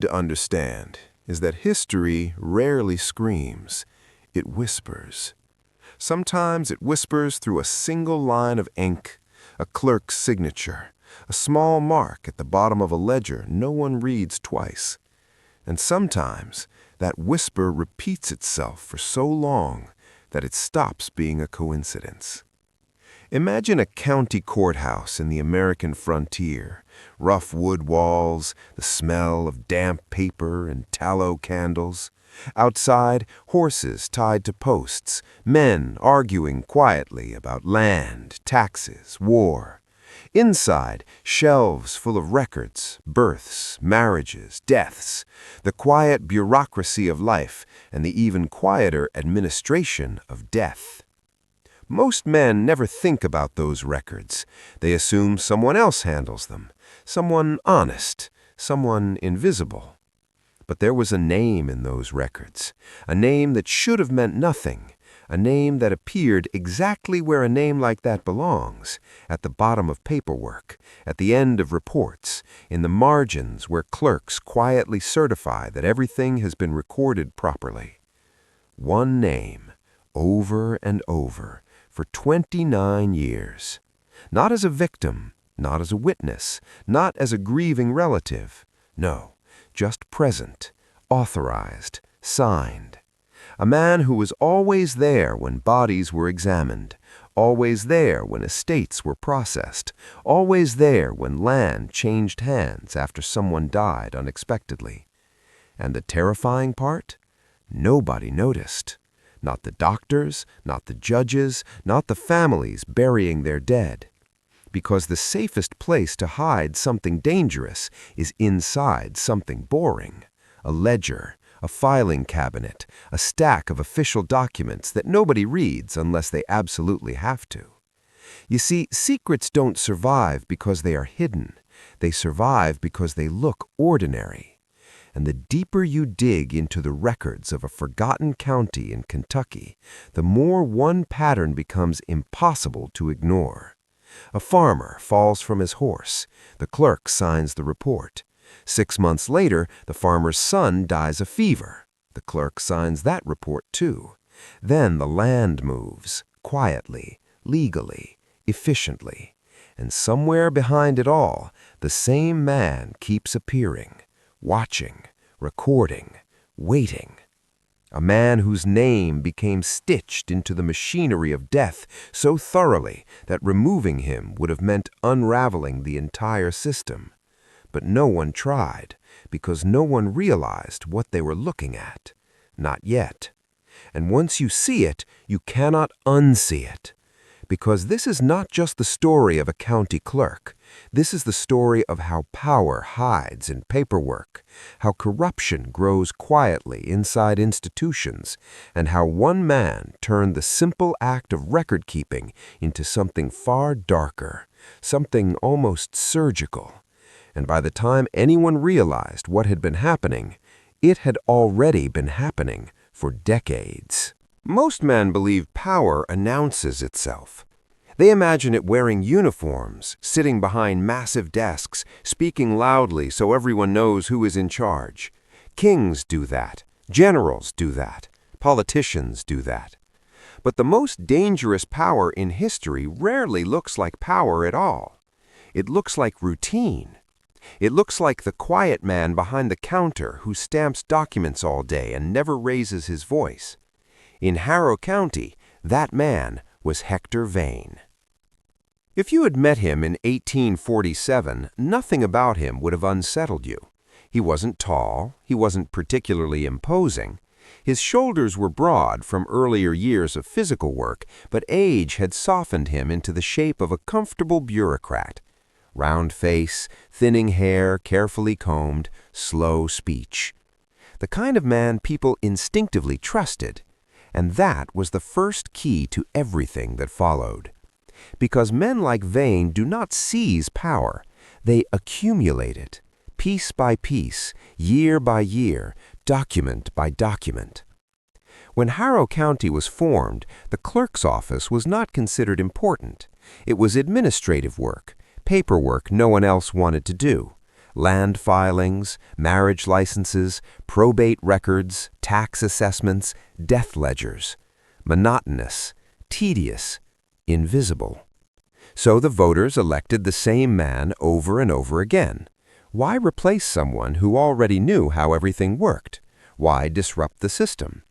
To understand is that history rarely screams, it whispers. Sometimes it whispers through a single line of ink, a clerk's signature, a small mark at the bottom of a ledger no one reads twice. And sometimes that whisper repeats itself for so long that it stops being a coincidence. Imagine a county courthouse in the American frontier, rough wood walls, the smell of damp paper and tallow candles. Outside, horses tied to posts, men arguing quietly about land, taxes, war. Inside, shelves full of records, births, marriages, deaths, the quiet bureaucracy of life and the even quieter administration of death. Most men never think about those records. They assume someone else handles them, someone honest, someone invisible. But there was a name in those records, a name that should have meant nothing, a name that appeared exactly where a name like that belongs, at the bottom of paperwork, at the end of reports, in the margins where clerks quietly certify that everything has been recorded properly. One name, over and over, for 29 years. Not as a victim, not as a witness, not as a grieving relative. No, just present, authorized, signed. A man who was always there when bodies were examined, always there when estates were processed, always there when land changed hands after someone died unexpectedly. And the terrifying part? Nobody noticed. Not the doctors, not the judges, not the families burying their dead. Because the safest place to hide something dangerous is inside something boring. A ledger, a filing cabinet, a stack of official documents that nobody reads unless they absolutely have to. You see, secrets don't survive because they are hidden. They survive because they look ordinary. And the deeper you dig into the records of a forgotten county in Kentucky, the more one pattern becomes impossible to ignore. A farmer falls from his horse. The clerk signs the report. 6 months later, the farmer's son dies of fever. The clerk signs that report too. Then the land moves, quietly, legally, efficiently. And somewhere behind it all, the same man keeps appearing, watching, recording, waiting. A man whose name became stitched into the machinery of death so thoroughly that removing him would have meant unraveling the entire system. But no one tried, because no one realized what they were looking at. Not yet. And once you see it, you cannot unsee it. Because this is not just the story of a county clerk. This is the story of how power hides in paperwork, how corruption grows quietly inside institutions, and how one man turned the simple act of record-keeping into something far darker, something almost surgical. And by the time anyone realized what had been happening, it had already been happening for decades. Most men believe power announces itself. They imagine it wearing uniforms, sitting behind massive desks, speaking loudly so everyone knows who is in charge. Kings do that. Generals do that. Politicians do that. But the most dangerous power in history rarely looks like power at all. It looks like routine. It looks like the quiet man behind the counter who stamps documents all day and never raises his voice. In Harrow County, that man was Hector Vane. If you had met him in 1847, nothing about him would have unsettled you. He wasn't tall, he wasn't particularly imposing. His shoulders were broad from earlier years of physical work, but age had softened him into the shape of a comfortable bureaucrat. Round face, thinning hair carefully combed, slow speech. The kind of man people instinctively trusted. And that was the first key to everything that followed. Because men like Vane do not seize power, they accumulate it, piece by piece, year by year, document by document. When Harrow County was formed, the clerk's office was not considered important. It was administrative work, paperwork no one else wanted to do. land filings, marriage licenses, probate records, tax assessments, death ledgers. Monotonous, tedious, invisible. So the voters elected the same man over and over again. Why replace someone who already knew how everything worked? Why disrupt the system?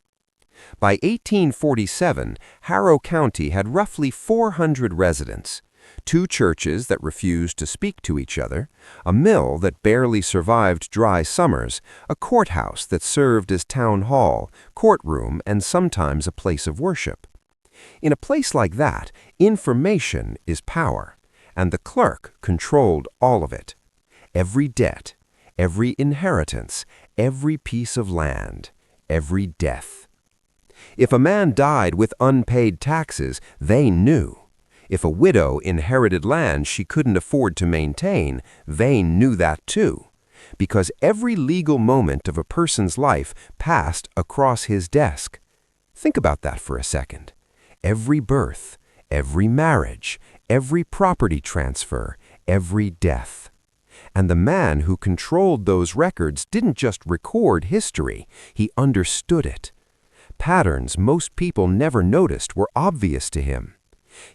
By 1847, Harrow County had roughly 400 residents, 2 churches that refused to speak to each other, a mill that barely survived dry summers, a courthouse that served as town hall, courtroom, and sometimes a place of worship. In a place like that, information is power, and the clerk controlled all of it. Every debt, every inheritance, every piece of land, every death. If a man died with unpaid taxes, they knew. If a widow inherited land she couldn't afford to maintain, they knew that too, because every legal moment of a person's life passed across his desk. Think about that for a second. Every birth, every marriage, every property transfer, every death. And the man who controlled those records didn't just record history, he understood it. Patterns most people never noticed were obvious to him.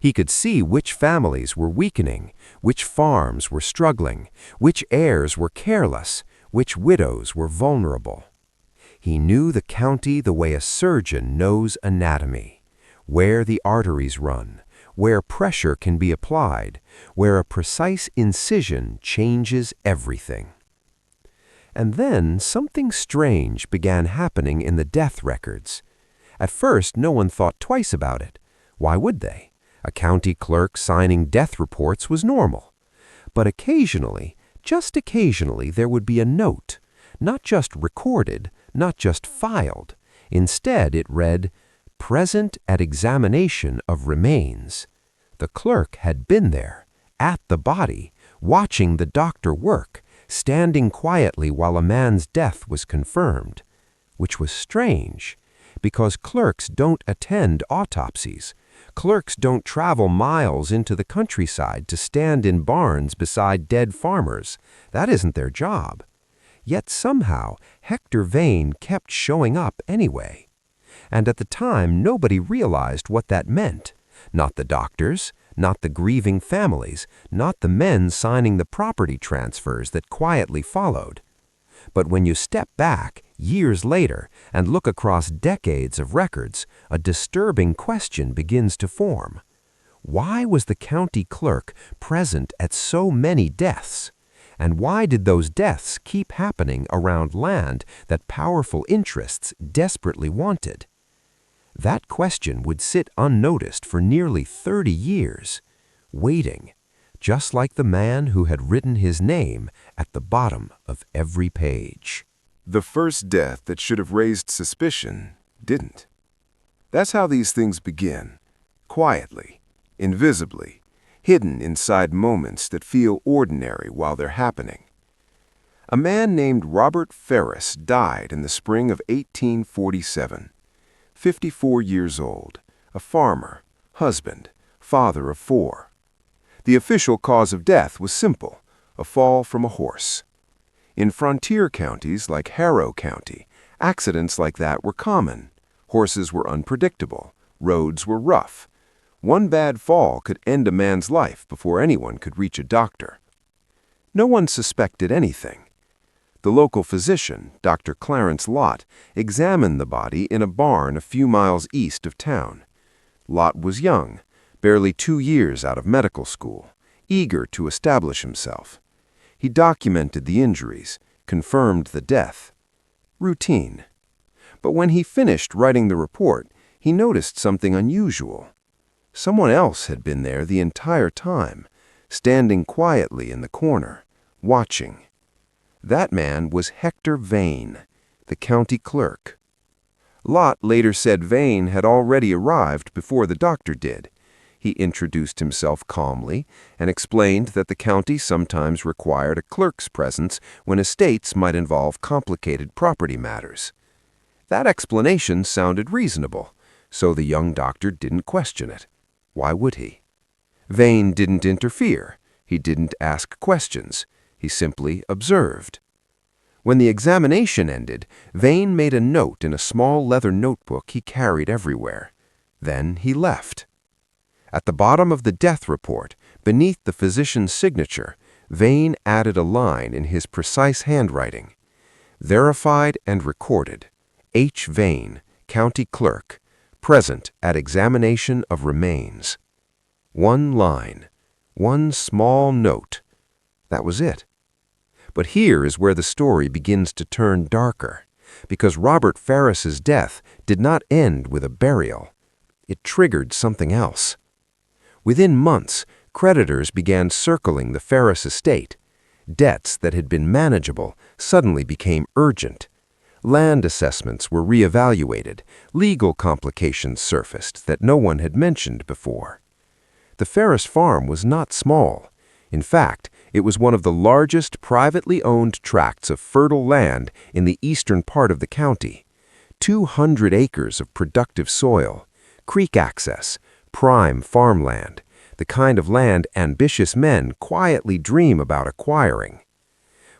He could see which families were weakening, which farms were struggling, which heirs were careless, which widows were vulnerable. He knew the county the way a surgeon knows anatomy, where the arteries run, where pressure can be applied, where a precise incision changes everything. And then something strange began happening in the death records. At first, no one thought twice about it. Why would they? A county clerk signing death reports was normal. But occasionally, just occasionally, there would be a note, not just recorded, not just filed. Instead, it read, "Present at examination of remains." The clerk had been there, at the body, watching the doctor work, standing quietly while a man's death was confirmed. Which was strange, because clerks don't attend autopsies. Clerks don't travel miles into the countryside to stand in barns beside dead farmers. That isn't their job. Yet somehow, Hector Vane kept showing up anyway. And at the time, nobody realized what that meant. Not the doctors, not the grieving families, not the men signing the property transfers that quietly followed. But when you step back, years later, and look across decades of records, a disturbing question begins to form. Why was the county clerk present at so many deaths? And why did those deaths keep happening around land that powerful interests desperately wanted? That question would sit unnoticed for nearly 30 years, waiting, just like the man who had written his name at the bottom of every page. The first death that should have raised suspicion didn't. That's how these things begin, quietly, invisibly, hidden inside moments that feel ordinary while they're happening. A man named Robert Ferris died in the spring of 1847, 54 years old, a farmer, husband, father of 4. The official cause of death was simple, a fall from a horse. In frontier counties like Harrow County, accidents like that were common. Horses were unpredictable, roads were rough. One bad fall could end a man's life before anyone could reach a doctor. No one suspected anything. The local physician, Dr. Clarence Lott, examined the body in a barn a few miles east of town. Lott was young, barely 2 years out of medical school, eager to establish himself. He documented the injuries, confirmed the death. Routine. But when he finished writing the report, he noticed something unusual. Someone else had been there the entire time, standing quietly in the corner, watching. That man was Hector Vane, the county clerk. Lott later said Vane had already arrived before the doctor did. He introduced himself calmly and explained that the county sometimes required a clerk's presence when estates might involve complicated property matters. That explanation sounded reasonable, so the young doctor didn't question it. Why would he? Vane didn't interfere. He didn't ask questions. He simply observed. When the examination ended, Vane made a note in a small leather notebook he carried everywhere. Then he left. At the bottom of the death report, beneath the physician's signature, Vane added a line in his precise handwriting. Verified and recorded. H. Vane, County Clerk, present at examination of remains. One line, one small note. That was it. But here is where the story begins to turn darker, because Robert Ferris's death did not end with a burial. It triggered something else. Within months, creditors began circling the Ferris estate. Debts that had been manageable suddenly became urgent. Land assessments were reevaluated. Legal complications surfaced that no one had mentioned before. The Ferris farm was not small. In fact, it was one of the largest privately owned tracts of fertile land in the eastern part of the county. 200 acres of productive soil, creek access, prime farmland, the kind of land ambitious men quietly dream about acquiring.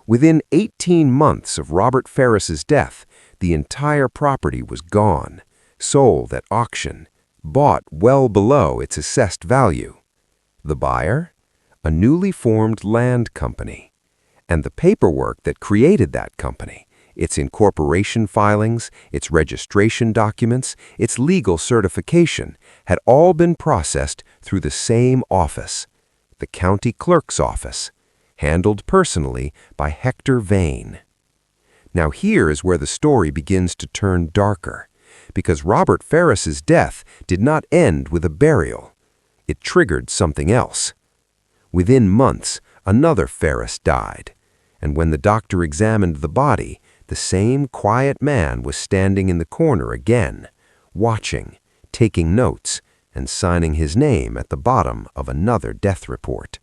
Within 18 months of Robert Ferris's death, the entire property was gone, sold at auction, bought well below its assessed value. The buyer? A newly formed land company. And the paperwork that created that company, its incorporation filings, its registration documents, its legal certification, had all been processed through the same office, the county clerk's office, handled personally by Hector Vane. Now here is where the story begins to turn darker, because Robert Ferris's death did not end with a burial. It triggered something else. Within months, another Ferris died, and when the doctor examined the body, the same quiet man was standing in the corner again, watching, taking notes, and signing his name at the bottom of another death report.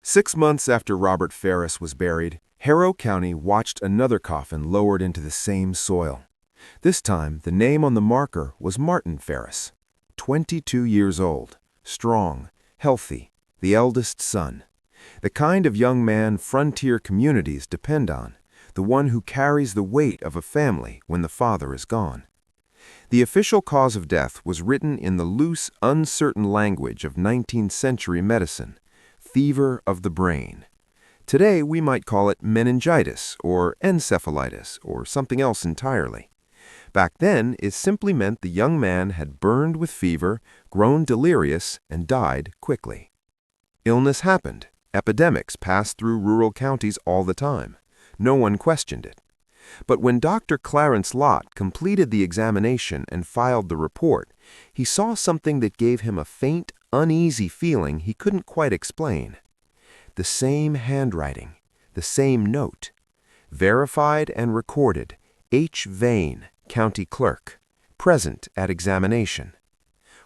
6 months after Robert Ferris was buried, Harrow County watched another coffin lowered into the same soil. This time, the name on the marker was Martin Ferris, 22 years old, strong, healthy, the eldest son. The kind of young man frontier communities depend on, the one who carries the weight of a family when the father is gone. The official cause of death was written in the loose, uncertain language of 19th century medicine, fever of the brain. Today, we might call it meningitis or encephalitis or something else entirely. Back then, it simply meant the young man had burned with fever, grown delirious, and died quickly. Illness happened. Epidemics passed through rural counties all the time. No one questioned it. But when Dr. Clarence Lott completed the examination and filed the report, he saw something that gave him a faint, uneasy feeling he couldn't quite explain. The same handwriting, the same note. Verified and recorded, H. Vane, County Clerk, present at examination.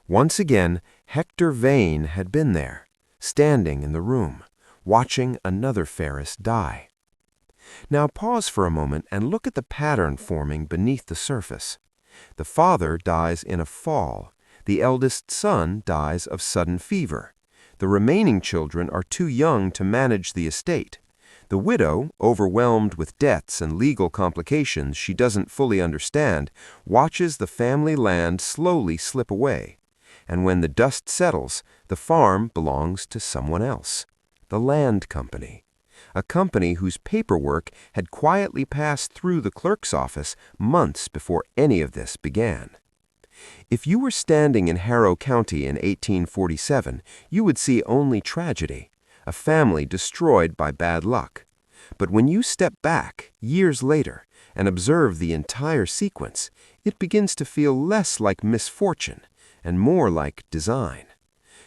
Once again, Hector Vane had been there, standing in the room, watching another Ferris die. Now pause for a moment and look at the pattern forming beneath the surface. The father dies in a fall. The eldest son dies of sudden fever. The remaining children are too young to manage the estate. The widow, overwhelmed with debts and legal complications she doesn't fully understand, watches the family land slowly slip away. And when the dust settles, the farm belongs to someone else, the land company, a company whose paperwork had quietly passed through the clerk's office months before any of this began. If you were standing in Harrow County in 1847, you would see only tragedy, a family destroyed by bad luck. But when you step back, years later, and observe the entire sequence, it begins to feel less like misfortune and more like design.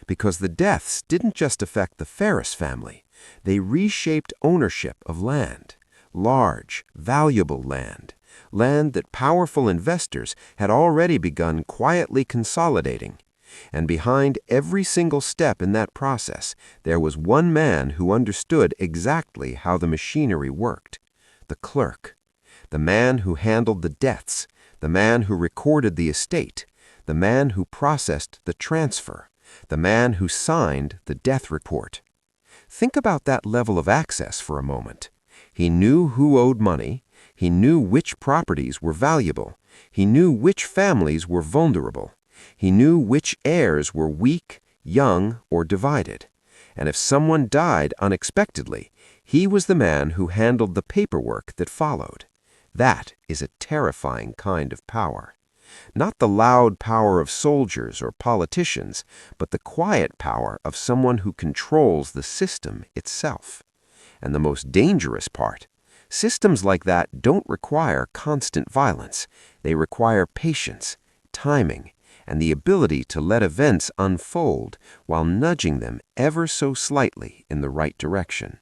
Because the deaths didn't just affect the Ferris family, they reshaped ownership of land, large, valuable land, land that powerful investors had already begun quietly consolidating. And behind every single step in that process, there was one man who understood exactly how the machinery worked, the clerk, the man who handled the deaths, the man who recorded the estate, the man who processed the transfer, the man who signed the death report. Think about that level of access for a moment. He knew who owed money, he knew which properties were valuable, he knew which families were vulnerable, he knew which heirs were weak, young, or divided. And if someone died unexpectedly, he was the man who handled the paperwork that followed. That is a terrifying kind of power. Not the loud power of soldiers or politicians, but the quiet power of someone who controls the system itself. And the most dangerous part, systems like that don't require constant violence. They require patience, timing, and the ability to let events unfold while nudging them ever so slightly in the right direction.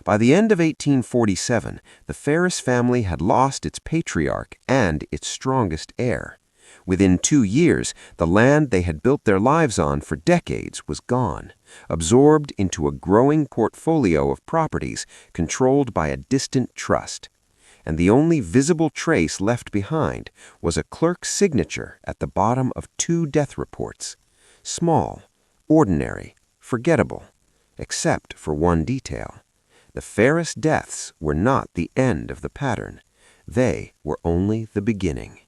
By the end of 1847, the Ferris family had lost its patriarch and its strongest heir. Within 2 years, the land they had built their lives on for decades was gone, absorbed into a growing portfolio of properties controlled by a distant trust. And the only visible trace left behind was a clerk's signature at the bottom of 2 death reports. Small, ordinary, forgettable, except for one detail. The Ferris deaths were not the end of the pattern. They were only the beginning.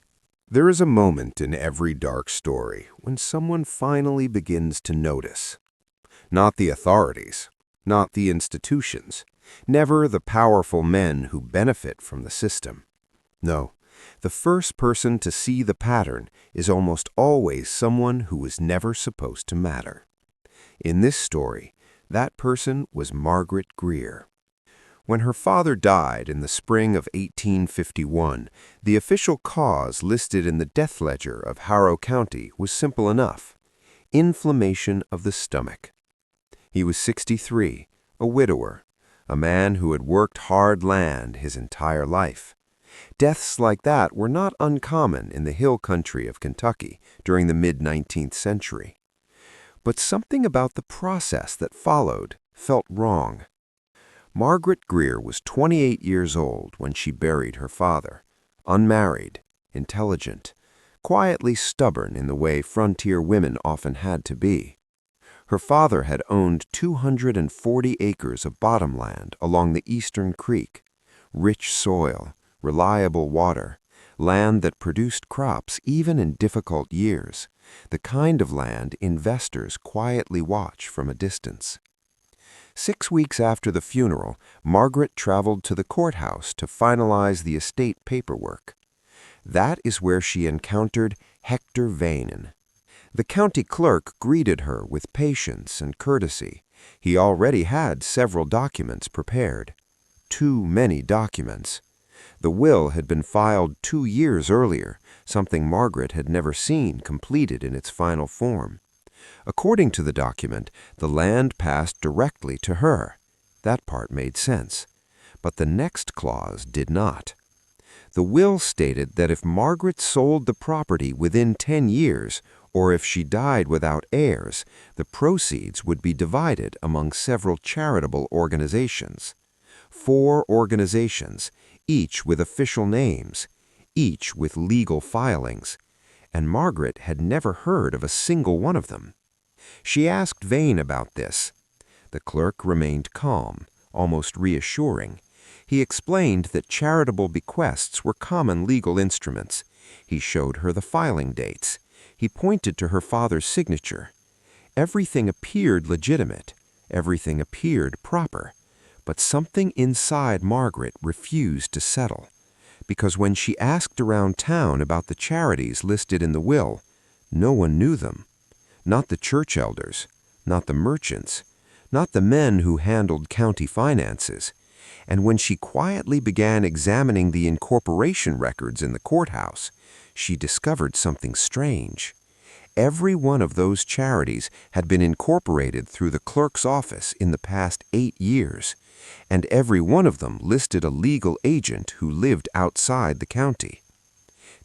There is a moment in every dark story when someone finally begins to notice. Not the authorities, not the institutions, never the powerful men who benefit from the system. No, the first person to see the pattern is almost always someone who was never supposed to matter. In this story, that person was Margaret Greer. When her father died in the spring of 1851, the official cause listed in the death ledger of Harrow County was simple enough: inflammation of the stomach. He was 63, a widower, a man who had worked hard land his entire life. Deaths like that were not uncommon in the hill country of Kentucky during the mid-19th century. But something about the process that followed felt wrong. Margaret Greer was 28 years old when she buried her father, unmarried, intelligent, quietly stubborn in the way frontier women often had to be. Her father had owned 240 acres of bottomland along the eastern creek, rich soil, reliable water, land that produced crops even in difficult years, the kind of land investors quietly watch from a distance. 6 weeks after the funeral, Margaret traveled to the courthouse to finalize the estate paperwork. That is where she encountered Hector Vane. The county clerk greeted her with patience and courtesy. He already had several documents prepared. Too many documents. The will had been filed 2 years earlier, something Margaret had never seen completed in its final form. According to the document, the land passed directly to her. That part made sense. But the next clause did not. The will stated that if Margaret sold the property within 10 years, or if she died without heirs, the proceeds would be divided among several charitable organizations. 4 organizations, each with official names, each with legal filings, and Margaret had never heard of a single one of them. She asked Vane about this. The clerk remained calm, almost reassuring. He explained that charitable bequests were common legal instruments. He showed her the filing dates. He pointed to her father's signature. Everything appeared legitimate. Everything appeared proper. But something inside Margaret refused to settle. Because when she asked around town about the charities listed in the will, no one knew them. Not the church elders, not the merchants, not the men who handled county finances. And when she quietly began examining the incorporation records in the courthouse, she discovered something strange. Every one of those charities had been incorporated through the clerk's office in the past 8 years, and every one of them listed a legal agent who lived outside the county.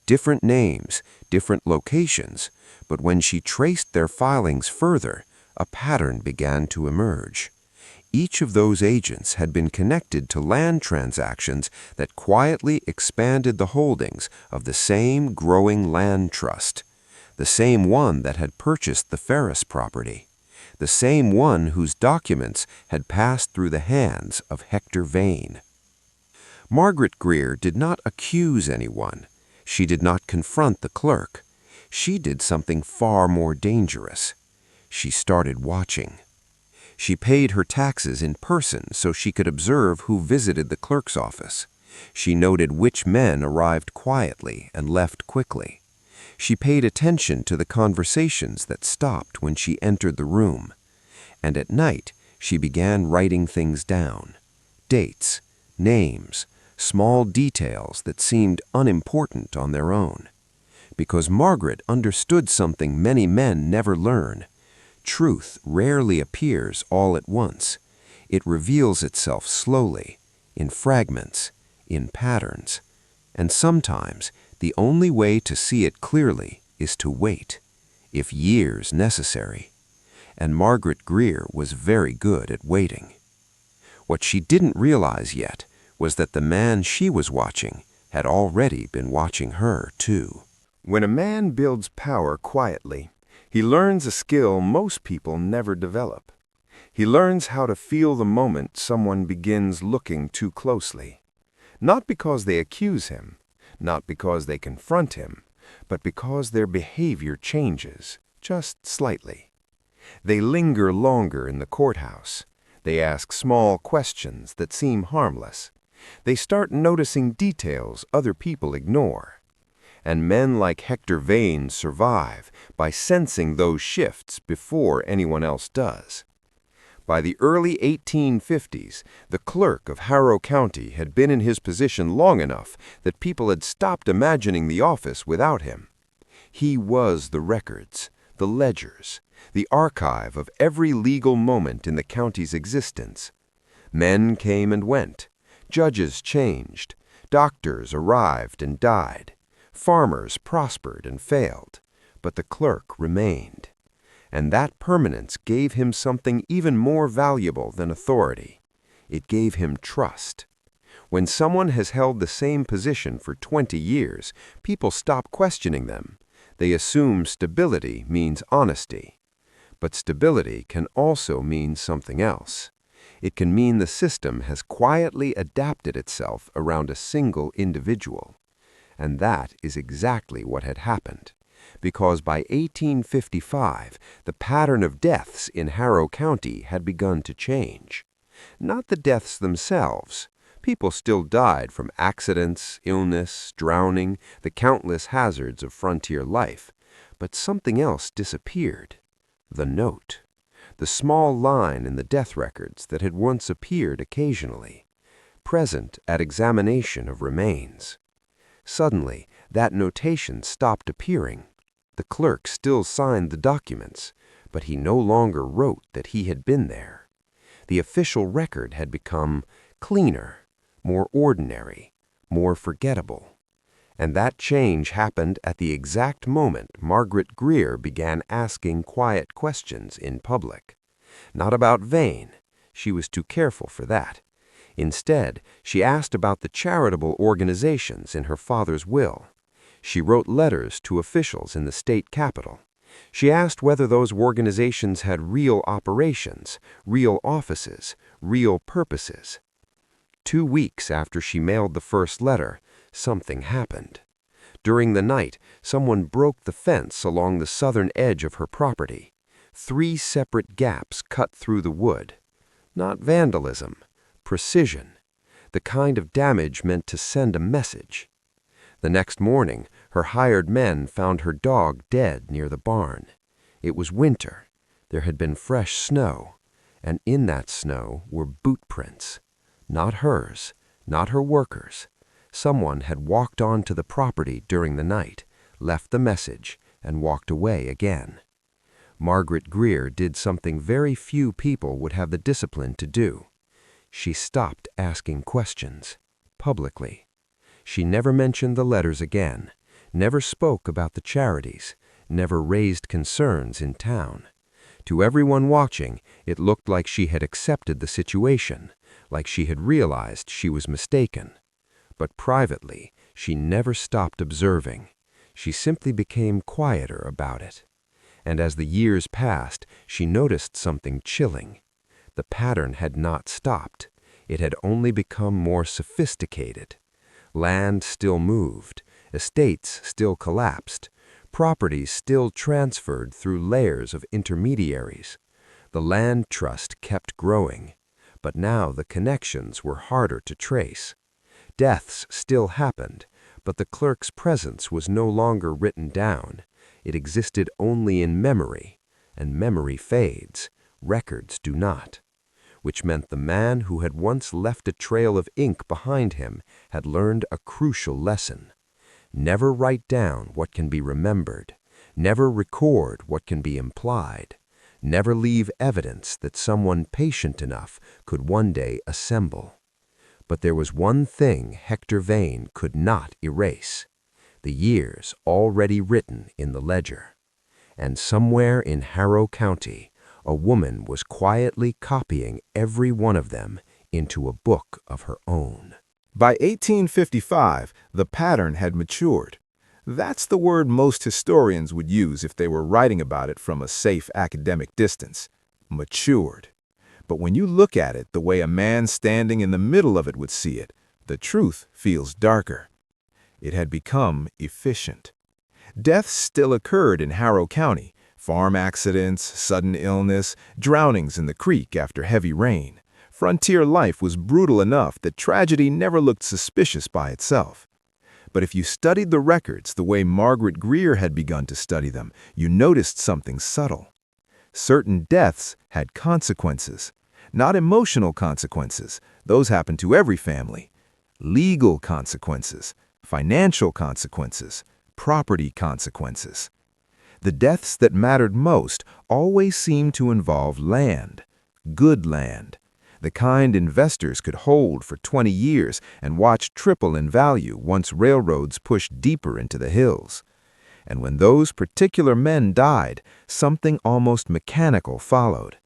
Different names, different locations, but when she traced their filings further, a pattern began to emerge. Each of those agents had been connected to land transactions that quietly expanded the holdings of the same growing land trust, the same one that had purchased the Ferris property, the same one whose documents had passed through the hands of Hector Vane. Margaret Greer did not accuse anyone. She did not confront the clerk. She did something far more dangerous. She started watching. She paid her taxes in person so she could observe who visited the clerk's office. She noted which men arrived quietly and left quickly. She paid attention to the conversations that stopped when she entered the room. And at night, she began writing things down. Dates, names, small details that seemed unimportant on their own. Because Margaret understood something many men never learn. Truth rarely appears all at once. It reveals itself slowly, in fragments, in patterns. And sometimes, the only way to see it clearly is to wait, if years necessary. And Margaret Greer was very good at waiting. What she didn't realize yet was that the man she was watching had already been watching her too. When a man builds power quietly, he learns a skill most people never develop. He learns how to feel the moment someone begins looking too closely. Not because they accuse him, not because they confront him, but because their behavior changes, just slightly. They linger longer in the courthouse. They ask small questions that seem harmless. They start noticing details other people ignore. And men like Hector Vane survive by sensing those shifts before anyone else does. By the early 1850s, the clerk of Harrow County had been in his position long enough that people had stopped imagining the office without him. He was the records, the ledgers, the archive of every legal moment in the county's existence. Men came and went. Judges changed. Doctors arrived and died. Farmers prospered and failed, but the clerk remained. And that permanence gave him something even more valuable than authority. It gave him trust. When someone has held the same position for 20 years, people stop questioning them. They assume stability means honesty. But stability can also mean something else. It can mean the system has quietly adapted itself around a single individual. And that is exactly what had happened, because by 1855, the pattern of deaths in Harrow County had begun to change. Not the deaths themselves. People still died from accidents, illness, drowning, the countless hazards of frontier life. But something else disappeared. The note. The small line in the death records that had once appeared occasionally, present at examination of remains. Suddenly, that notation stopped appearing. The clerk still signed the documents, but he no longer wrote that he had been there. The official record had become cleaner, more ordinary, more forgettable. And that change happened at the exact moment Margaret Greer began asking quiet questions in public. Not about Vane. She was too careful for that. Instead, she asked about the charitable organizations in her father's will. She wrote letters to officials in the state capital. She asked whether those organizations had real operations, real offices, real purposes. 2 weeks after she mailed the first letter, something happened. During the night, someone broke the fence along the southern edge of her property. 3 separate gaps cut through the wood. Not vandalism. Precision, the kind of damage meant to send a message. The next morning, her hired men found her dog dead near the barn. It was winter. There had been fresh snow, and in that snow were boot prints. Not hers, not her workers. Someone had walked onto the property during the night, left the message, and walked away again. Margaret Greer did something very few people would have the discipline to do. She stopped asking questions, publicly. She never mentioned the letters again, never spoke about the charities, never raised concerns in town. To everyone watching, it looked like she had accepted the situation, like she had realized she was mistaken. But privately, she never stopped observing. She simply became quieter about it. And as the years passed, she noticed something chilling. The pattern had not stopped. It had only become more sophisticated. Land still moved, estates still collapsed, properties still transferred through layers of intermediaries. The land trust kept growing, but now the connections were harder to trace. Deaths still happened, but the clerk's presence was no longer written down. It existed only in memory, and memory fades, records do not. Which meant the man who had once left a trail of ink behind him had learned a crucial lesson. Never write down what can be remembered. Never record what can be implied. Never leave evidence that someone patient enough could one day assemble. But there was one thing Hector Vane could not erase: the years already written in the ledger. And somewhere in Harrow County, a woman was quietly copying every one of them into a book of her own. By 1855, the pattern had matured. That's the word most historians would use if they were writing about it from a safe academic distance. Matured. But when you look at it the way a man standing in the middle of it would see it, the truth feels darker. It had become efficient. Deaths still occurred in Harrow County: farm accidents, sudden illness, drownings in the creek after heavy rain. Frontier life was brutal enough that tragedy never looked suspicious by itself. But if you studied the records the way Margaret Greer had begun to study them, you noticed something subtle. Certain deaths had consequences. Not emotional consequences. Those happen to every family. Legal consequences, financial consequences, property consequences. The deaths that mattered most always seemed to involve land, good land, the kind investors could hold for 20 years and watch triple in value once railroads pushed deeper into the hills. And when those particular men died, something almost mechanical followed.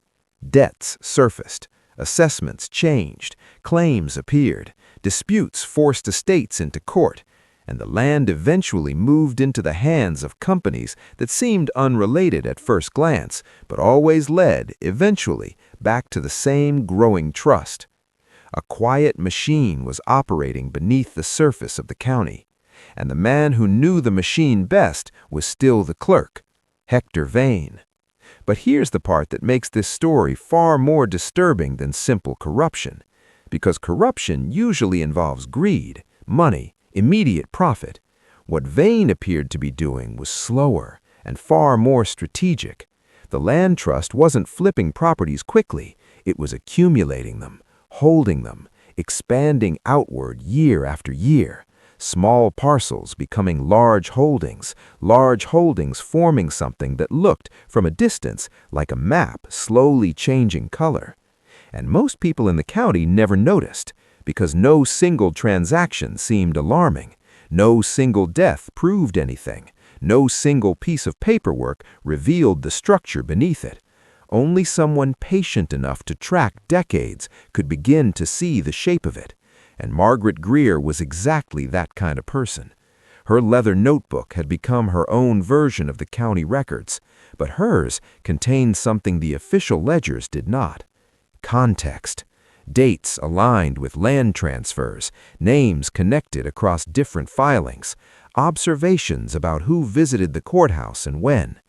Debts surfaced, assessments changed, claims appeared, disputes forced estates into court, and the land eventually moved into the hands of companies that seemed unrelated at first glance, but always led, eventually, back to the same growing trust. A quiet machine was operating beneath the surface of the county, and the man who knew the machine best was still the clerk, Hector Vane. But here's the part that makes this story far more disturbing than simple corruption, because corruption usually involves greed, money, immediate profit. What Vane appeared to be doing was slower and far more strategic. The land trust wasn't flipping properties quickly, it was accumulating them, holding them, expanding outward year after year. Small parcels becoming large holdings forming something that looked, from a distance, like a map slowly changing color. And most people in the county never noticed, because no single transaction seemed alarming, no single death proved anything, no single piece of paperwork revealed the structure beneath it. Only someone patient enough to track decades could begin to see the shape of it. And Margaret Greer was exactly that kind of person. Her leather notebook had become her own version of the county records, but hers contained something the official ledgers did not: context. Dates aligned with land transfers, names connected across different filings, observations about who visited the courthouse and when.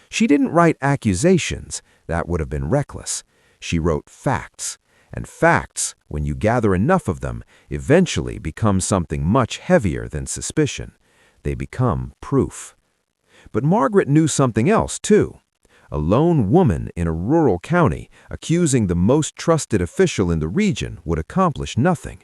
She didn't write accusations, that would have been reckless. She wrote facts, and facts, when you gather enough of them, eventually become something much heavier than suspicion. They become proof. But Margaret knew something else, too. A lone woman in a rural county accusing the most trusted official in the region would accomplish nothing.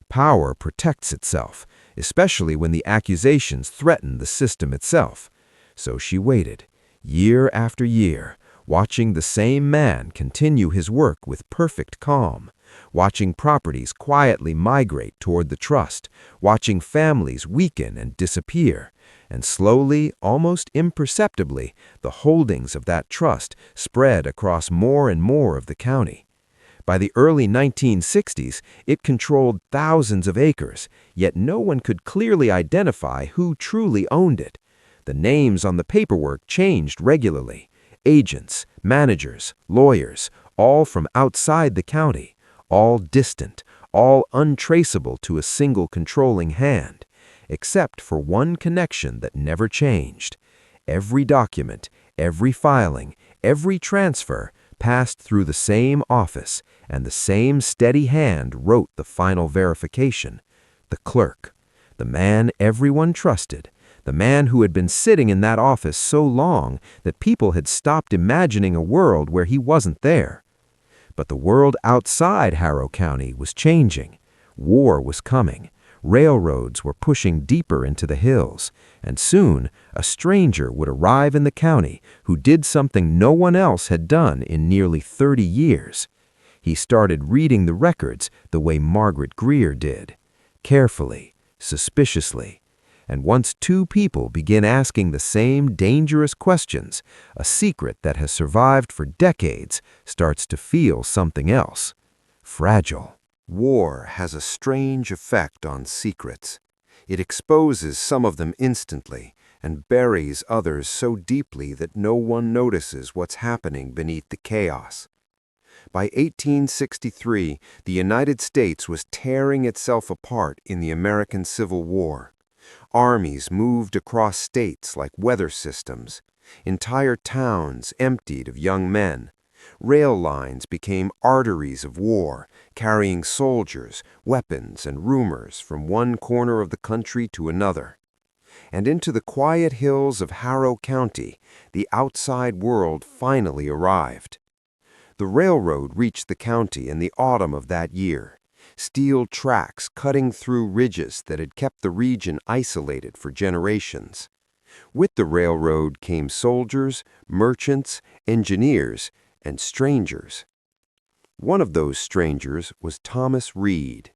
Power protects itself, especially when the accusations threaten the system itself. So she waited, year after year, watching the same man continue his work with perfect calm, watching properties quietly migrate toward the trust, watching families weaken and disappear. And slowly, almost imperceptibly, the holdings of that trust spread across more and more of the county. By the early 1960s, it controlled thousands of acres, yet no one could clearly identify who truly owned it. The names on the paperwork changed regularly. Agents, managers, lawyers, all from outside the county, all distant, all untraceable to a single controlling hand, except for one connection that never changed. Every document, every filing, every transfer passed through the same office, and the same steady hand wrote the final verification. The clerk, the man everyone trusted, the man who had been sitting in that office so long that people had stopped imagining a world where he wasn't there. But the world outside Harrow County was changing. War was coming. Railroads were pushing deeper into the hills, and soon a stranger would arrive in the county who did something no one else had done in nearly 30 years. He started reading the records the way Margaret Greer did, carefully, suspiciously. And once two people begin asking the same dangerous questions, a secret that has survived for decades starts to feel something else. Fragile. War has a strange effect on secrets. It exposes some of them instantly and buries others so deeply that no one notices what's happening beneath the chaos. By 1863, the United States was tearing itself apart in the American Civil War. Armies moved across states like weather systems. Entire towns emptied of young men. Rail lines became arteries of war, carrying soldiers, weapons, and rumors from one corner of the country to another. And into the quiet hills of Harrow County, the outside world finally arrived. The railroad reached the county in the autumn of that year, steel tracks cutting through ridges that had kept the region isolated for generations. With the railroad came soldiers, merchants, engineers, and strangers. One of those strangers was Thomas Reed.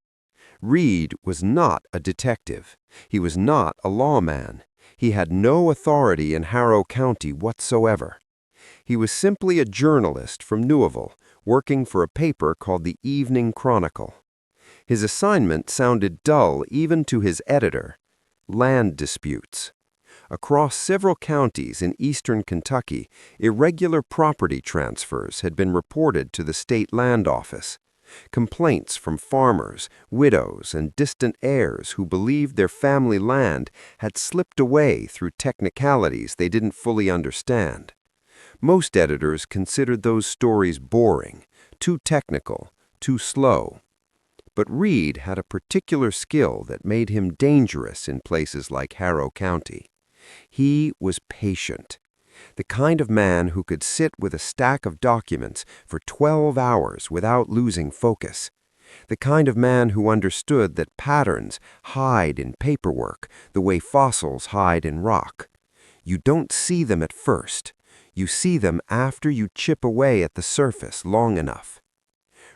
Reed was not a detective. He was not a lawman. He had no authority in Harrow County whatsoever. He was simply a journalist from Louisville, working for a paper called the Evening Chronicle. His assignment sounded dull even to his editor: land disputes. Across several counties in eastern Kentucky, irregular property transfers had been reported to the state land office. Complaints from farmers, widows, and distant heirs who believed their family land had slipped away through technicalities they didn't fully understand. Most editors considered those stories boring, too technical, too slow. But Reed had a particular skill that made him dangerous in places like Harrow County. He was patient, the kind of man who could sit with a stack of documents for 12 hours without losing focus, the kind of man who understood that patterns hide in paperwork the way fossils hide in rock. You don't see them at first. You see them after you chip away at the surface long enough.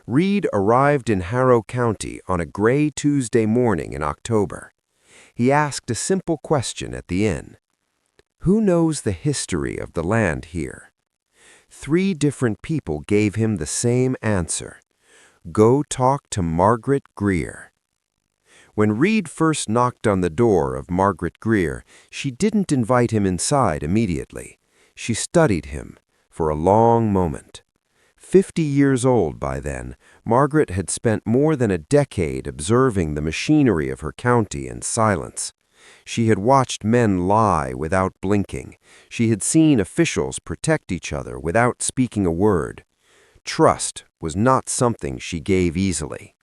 Reed arrived in Harrow County on a gray Tuesday morning in October. He asked a simple question at the inn. Who knows the history of the land here? 3 different people gave him the same answer. Go talk to Margaret Greer. When Reed first knocked on the door of Margaret Greer, she didn't invite him inside immediately. She studied him for a long moment. 50 years old by then, Margaret had spent more than a decade observing the machinery of her county in silence. She had watched men lie without blinking. She had seen officials protect each other without speaking a word. Trust was not something she gave easily.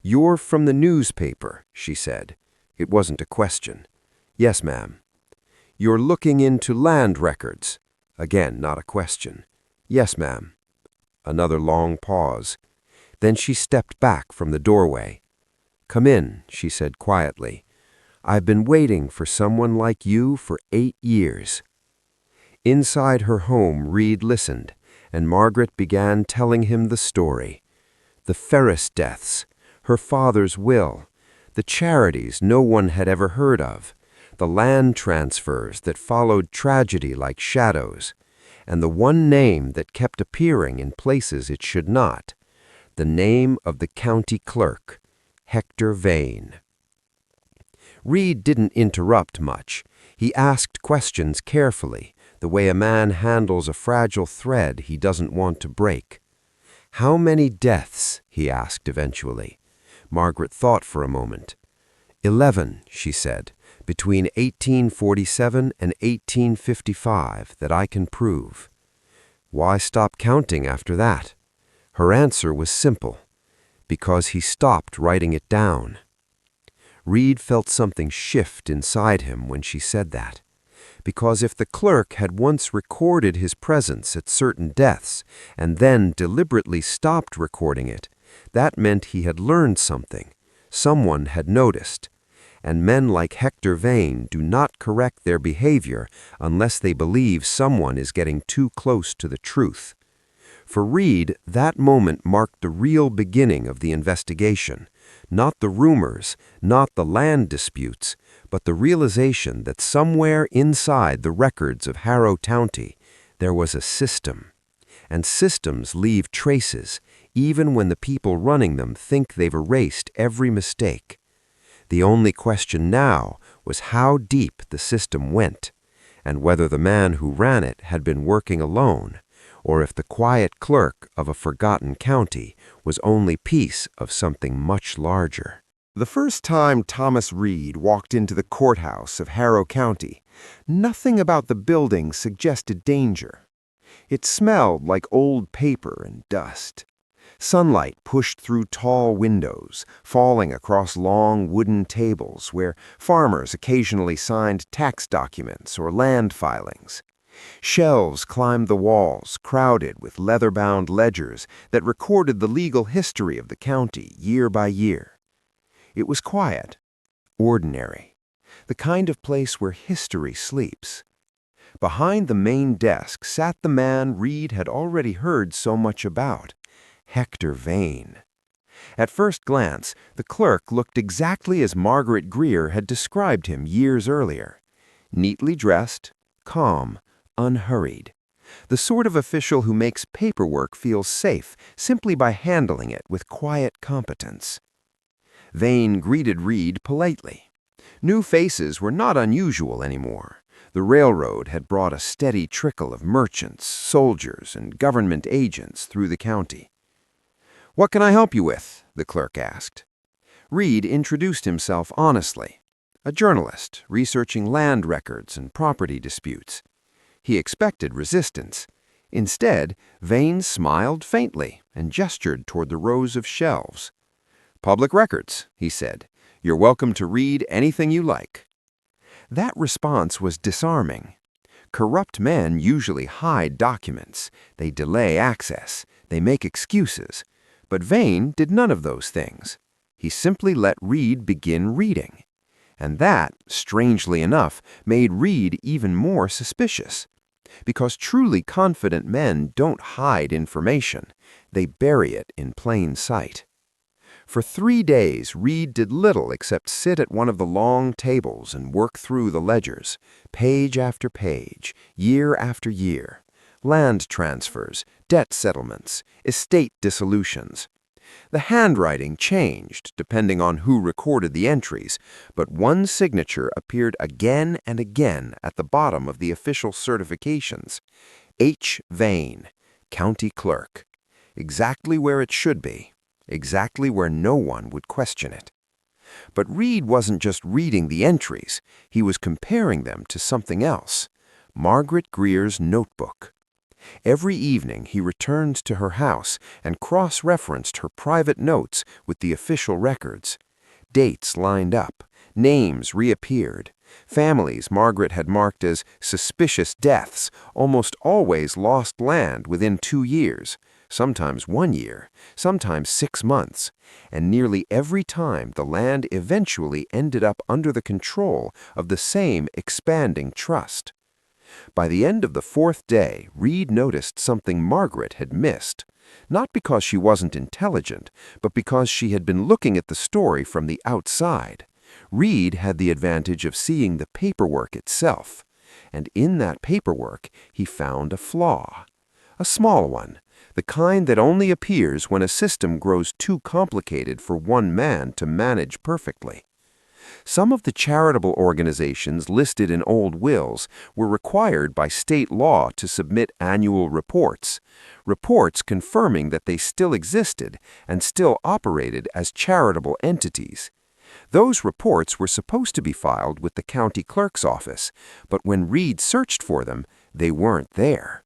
"You're from the newspaper," she said. It wasn't a question. "Yes, ma'am." "You're looking into land records." Again, not a question. "Yes, ma'am." Another long pause. Then she stepped back from the doorway. "Come in," she said quietly. "I've been waiting for someone like you for 8 years." Inside her home, Reed listened, and Margaret began telling him the story. The Ferris deaths, her father's will, the charities no one had ever heard of, the land transfers that followed tragedy like shadows, and the one name that kept appearing in places it should not, the name of the county clerk, Hector Vane. Reed didn't interrupt much. He asked questions carefully, the way a man handles a fragile thread he doesn't want to break. "How many deaths?" he asked eventually. Margaret thought for a moment. 11, she said, between 1847 and 1855 that I can prove. Why stop counting after that? Her answer was simple. Because he stopped writing it down. Reed felt something shift inside him when she said that. Because if the clerk had once recorded his presence at certain deaths and then deliberately stopped recording it, that meant he had learned something. Someone had noticed. And men like Hector Vane do not correct their behavior unless they believe someone is getting too close to the truth. For Reed, that moment marked the real beginning of the investigation. Not the rumors, not the land disputes, but the realization that somewhere inside the records of Harrow County, there was a system. And systems leave traces, even when the people running them think they've erased every mistake. The only question now was how deep the system went, and whether the man who ran it had been working alone, or if the quiet clerk of a forgotten county was only piece of something much larger. The first time Thomas Reed walked into the courthouse of Harrow County, nothing about the building suggested danger. It smelled like old paper and dust. Sunlight pushed through tall windows, falling across long wooden tables where farmers occasionally signed tax documents or land filings. Shelves climbed the walls, crowded with leather-bound ledgers that recorded the legal history of the county year by year. It was quiet, ordinary, the kind of place where history sleeps. Behind the main desk sat the man Reed had already heard so much about, Hector Vane. At first glance, the clerk looked exactly as Margaret Greer had described him years earlier. Neatly dressed, calm, unhurried. The sort of official who makes paperwork feel safe simply by handling it with quiet competence. Vane greeted Reed politely. New faces were not unusual anymore. The railroad had brought a steady trickle of merchants, soldiers, and government agents through the county. "What can I help you with?" the clerk asked. Reed introduced himself honestly. A journalist researching land records and property disputes. He expected resistance. Instead, Vane smiled faintly and gestured toward the rows of shelves. "Public records," he said. "You're welcome to read anything you like." That response was disarming. Corrupt men usually hide documents. They delay access. They make excuses. But Vane did none of those things. He simply let Reed begin reading. And that, strangely enough, made Reed even more suspicious. Because truly confident men don't hide information. They bury it in plain sight. For 3 days, Reed did little except sit at one of the long tables and work through the ledgers, page after page, year after year. Land transfers, debt settlements, estate dissolutions. The handwriting changed depending on who recorded the entries, but one signature appeared again and again at the bottom of the official certifications. H. Vane, County Clerk. Exactly where it should be. Exactly where no one would question it. But Reed wasn't just reading the entries. He was comparing them to something else. Margaret Greer's notebook. Every evening he returned to her house and cross-referenced her private notes with the official records. Dates lined up. Names reappeared. Families Margaret had marked as suspicious deaths almost always lost land within 2 years, sometimes 1 year, sometimes 6 months, and nearly every time the land eventually ended up under the control of the same expanding trust. By the end of the 4th day, Reed noticed something Margaret had missed, not because she wasn't intelligent, but because she had been looking at the story from the outside. Reed had the advantage of seeing the paperwork itself, and in that paperwork he found a flaw. A small one, the kind that only appears when a system grows too complicated for one man to manage perfectly. Some of the charitable organizations listed in old wills were required by state law to submit annual reports confirming that they still existed and still operated as charitable entities. Those reports were supposed to be filed with the county clerk's office, but when Reed searched for them, they weren't there.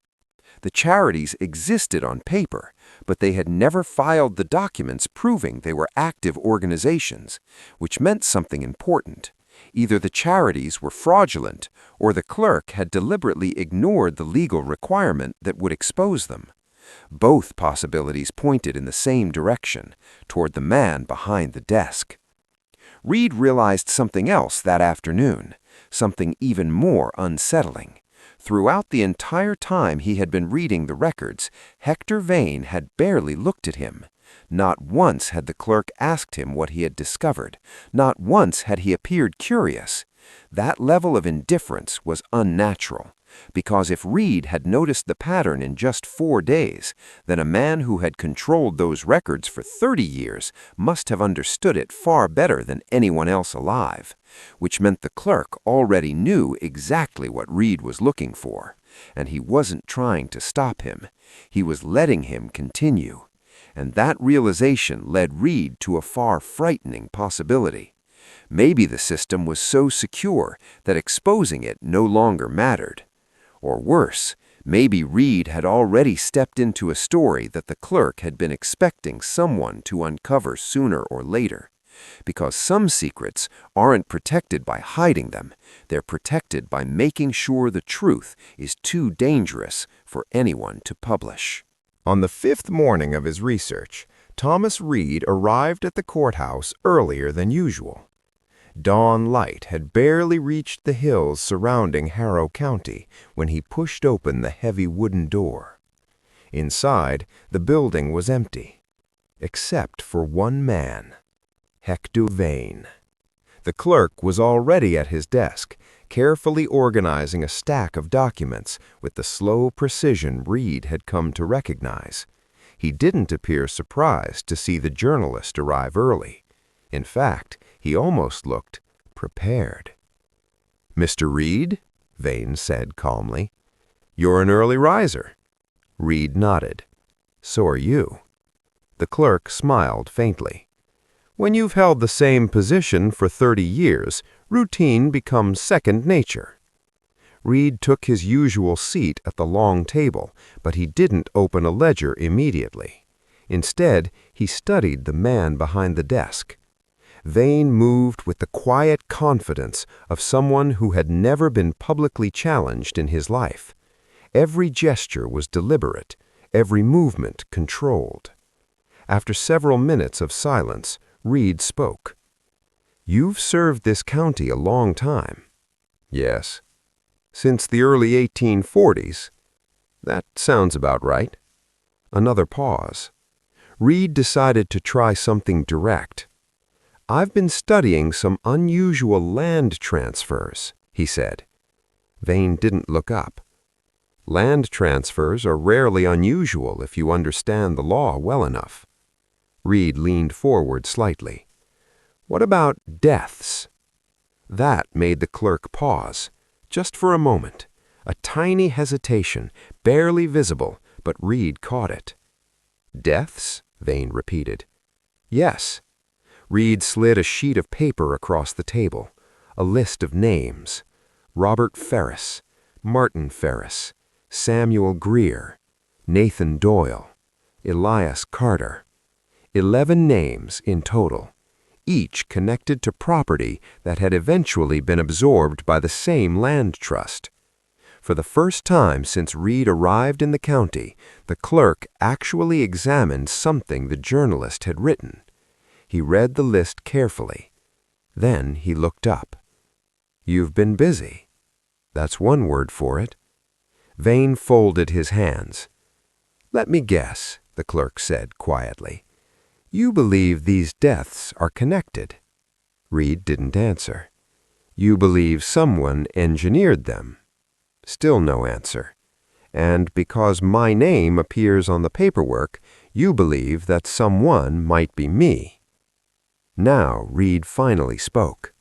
The charities existed on paper, but they had never filed the documents proving they were active organizations, which meant something important. Either the charities were fraudulent, or the clerk had deliberately ignored the legal requirement that would expose them. Both possibilities pointed in the same direction, toward the man behind the desk. Reed realized something else that afternoon, something even more unsettling. Throughout the entire time he had been reading the records, Hector Vane had barely looked at him. Not once had the clerk asked him what he had discovered. Not once had he appeared curious. That level of indifference was unnatural, because if Reed had noticed the pattern in just 4 days, then a man who had controlled those records for 30 years must have understood it far better than anyone else alive, which meant the clerk already knew exactly what Reed was looking for, and he wasn't trying to stop him. He was letting him continue. And that realization led Reed to a far frightening possibility. Maybe the system was so secure that exposing it no longer mattered. Or worse, maybe Reed had already stepped into a story that the clerk had been expecting someone to uncover sooner or later. Because some secrets aren't protected by hiding them, they're protected by making sure the truth is too dangerous for anyone to publish. On the 5th morning of his research, Thomas Reed arrived at the courthouse earlier than usual. Dawn light had barely reached the hills surrounding Harrow County when he pushed open the heavy wooden door. Inside, the building was empty, except for one man, Hector Vane. The clerk was already at his desk, carefully organizing a stack of documents with the slow precision Reed had come to recognize. He didn't appear surprised to see the journalist arrive early. In fact, he almost looked prepared. "Mr. Reed," Vane said calmly, "you're an early riser." Reed nodded. "So are you." The clerk smiled faintly. "When you've held the same position for 30 years, routine becomes second nature." Reed took his usual seat at the long table, but he didn't open a ledger immediately. Instead, he studied the man behind the desk. Vane moved with the quiet confidence of someone who had never been publicly challenged in his life. Every gesture was deliberate, every movement controlled. After several minutes of silence, Reed spoke. "You've served this county a long time." "Yes." "Since the early 1840s. "That sounds about right." Another pause. Reed decided to try something direct. "I've been studying some unusual land transfers," he said. Vane didn't look up. "Land transfers are rarely unusual if you understand the law well enough." Reed leaned forward slightly. "What about deaths?" That made the clerk pause, just for a moment. A tiny hesitation, barely visible, but Reed caught it. "Deaths?" Vane repeated. "Yes." Reed slid a sheet of paper across the table. A list of names. Robert Ferris, Martin Ferris, Samuel Greer, Nathan Doyle, Elias Carter. 11 names in total, each connected to property that had eventually been absorbed by the same land trust. For the first time since Reed arrived in the county, the clerk actually examined something the journalist had written. He read the list carefully. Then he looked up. "You've been busy. That's one word for it." Vane folded his hands. "Let me guess," the clerk said quietly. "You believe these deaths are connected?" Reed didn't answer. "You believe someone engineered them?" Still no answer. "And because my name appears on the paperwork, you believe that someone might be me?" Now Reed finally spoke.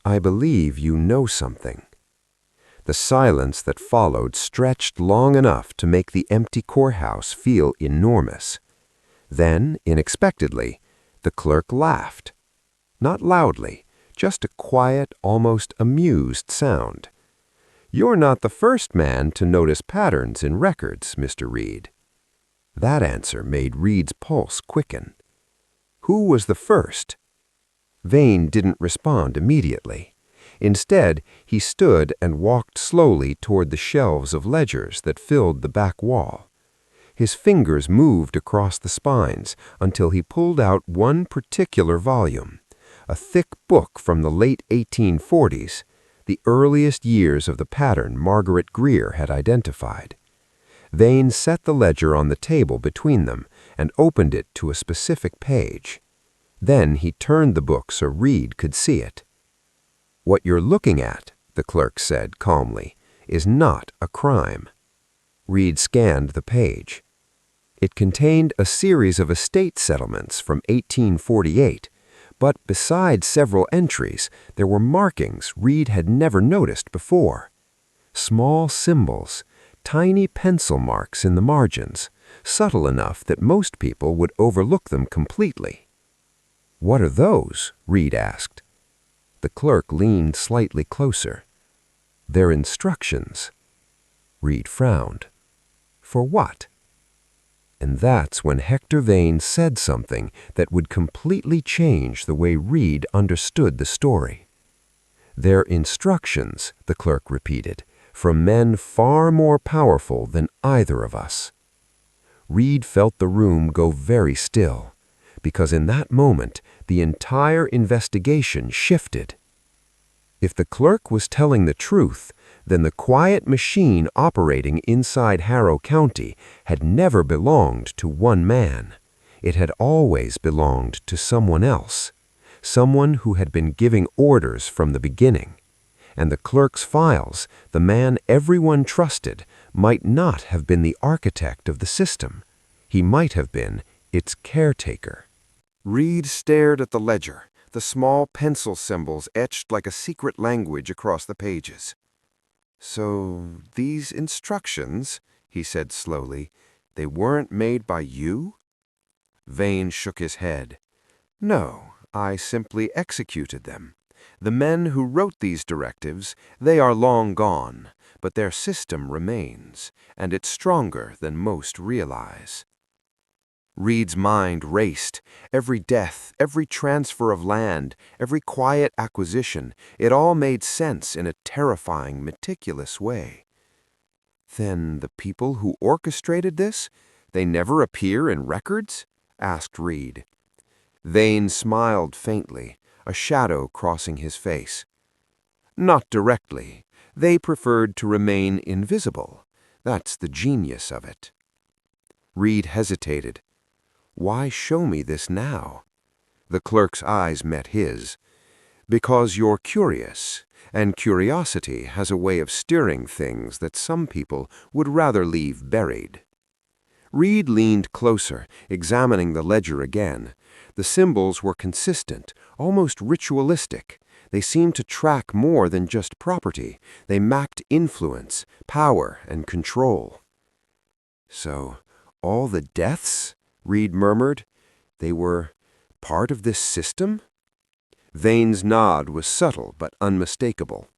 I believe you know something." The silence that followed stretched long enough to make the empty courthouse feel enormous. Then, unexpectedly, the clerk laughed. Not loudly, just a quiet, almost amused sound. "You're not the first man to notice patterns in records, Mr. Reed." That answer made Reed's pulse quicken. Who was the first? Vane didn't respond immediately. Instead, he stood and walked slowly toward the shelves of ledgers that filled the back wall. His fingers moved across the spines until he pulled out one particular volume, a thick book from the late 1840s, the earliest years of the pattern Margaret Greer had identified. Vane set the ledger on the table between them and opened it to a specific page. Then he turned the book so Reed could see it. "What you're looking at," the clerk said calmly, "is not a crime." Reed scanned the page. It contained a series of estate settlements from 1848, but besides several entries, there were markings Reed had never noticed before. Small symbols, tiny pencil marks in the margins, subtle enough that most people would overlook them completely. "What are those?" Reed asked. The clerk leaned slightly closer. "They're instructions." Reed frowned. "For what?" And that's when Hector Vane said something that would completely change the way Reed understood the story. "They're instructions," the clerk repeated, "from men far more powerful than either of us." Reed felt the room go very still, because in that moment the entire investigation shifted. If the clerk was telling the truth, then the quiet machine operating inside Harrow County had never belonged to one man. It had always belonged to someone else, someone who had been giving orders from the beginning. And the clerk's files, the man everyone trusted, might not have been the architect of the system. He might have been its caretaker. Reed stared at the ledger, the small pencil symbols etched like a secret language across the pages. "So these instructions," he said slowly, "they weren't made by you?" Vane shook his head. "No, I simply executed them. The men who wrote these directives, they are long gone, but their system remains, and it's stronger than most realize." Reed's mind raced. Every death, every transfer of land, every quiet acquisition, it all made sense in a terrifying, meticulous way. "Then the people who orchestrated this, they never appear in records?" asked Reed. Vane smiled faintly, a shadow crossing his face. "Not directly. They preferred to remain invisible. That's the genius of it." Reed hesitated. "Why show me this now?" The clerk's eyes met his. "Because you're curious, and curiosity has a way of stirring things that some people would rather leave buried." Reed leaned closer, examining the ledger again. The symbols were consistent, almost ritualistic. They seemed to track more than just property. They mapped influence, power, and control. "So, all the deaths?" Reed murmured. "They were part of this system?" Vane's nod was subtle but unmistakable.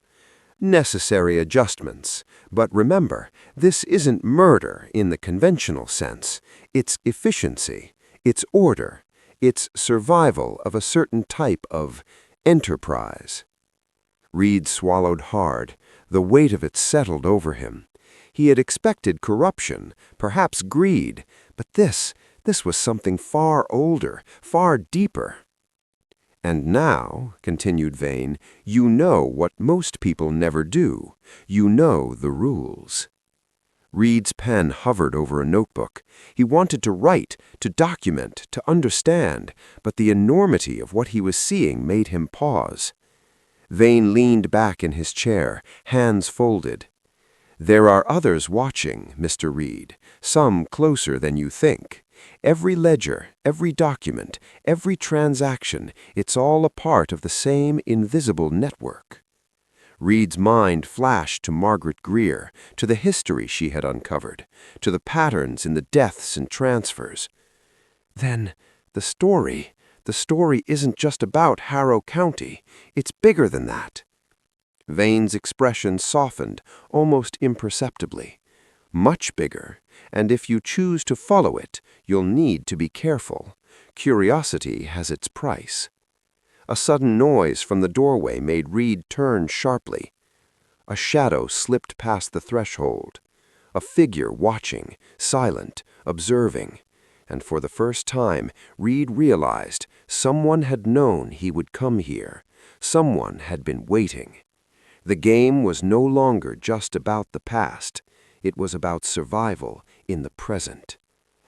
"Necessary adjustments. But remember, this isn't murder in the conventional sense. It's efficiency. It's order. It's survival of a certain type of enterprise." Reed swallowed hard. The weight of it settled over him. He had expected corruption, perhaps greed, but this was something far older, far deeper. "And now," continued Vane, "you know what most people never do. You know the rules." Reed's pen hovered over a notebook. He wanted to write, to document, to understand, but the enormity of what he was seeing made him pause. Vane leaned back in his chair, hands folded. "There are others watching, Mr. Reed, some closer than you think. Every ledger, every document, every transaction, it's all a part of the same invisible network. Reed's mind flashed to Margaret Greer, to the history she had uncovered, to the patterns in the deaths and transfers. Then, the story isn't just about Harrow County, it's bigger than that. Vane's expression softened, almost imperceptibly. Much bigger, and if you choose to follow it, you'll need to be careful. Curiosity has its price. A sudden noise from the doorway made Reed turn sharply. A shadow slipped past the threshold. A figure watching, silent, observing. And for the first time, Reed realized someone had known he would come here. Someone had been waiting. The game was no longer just about the past. It was about survival in the present.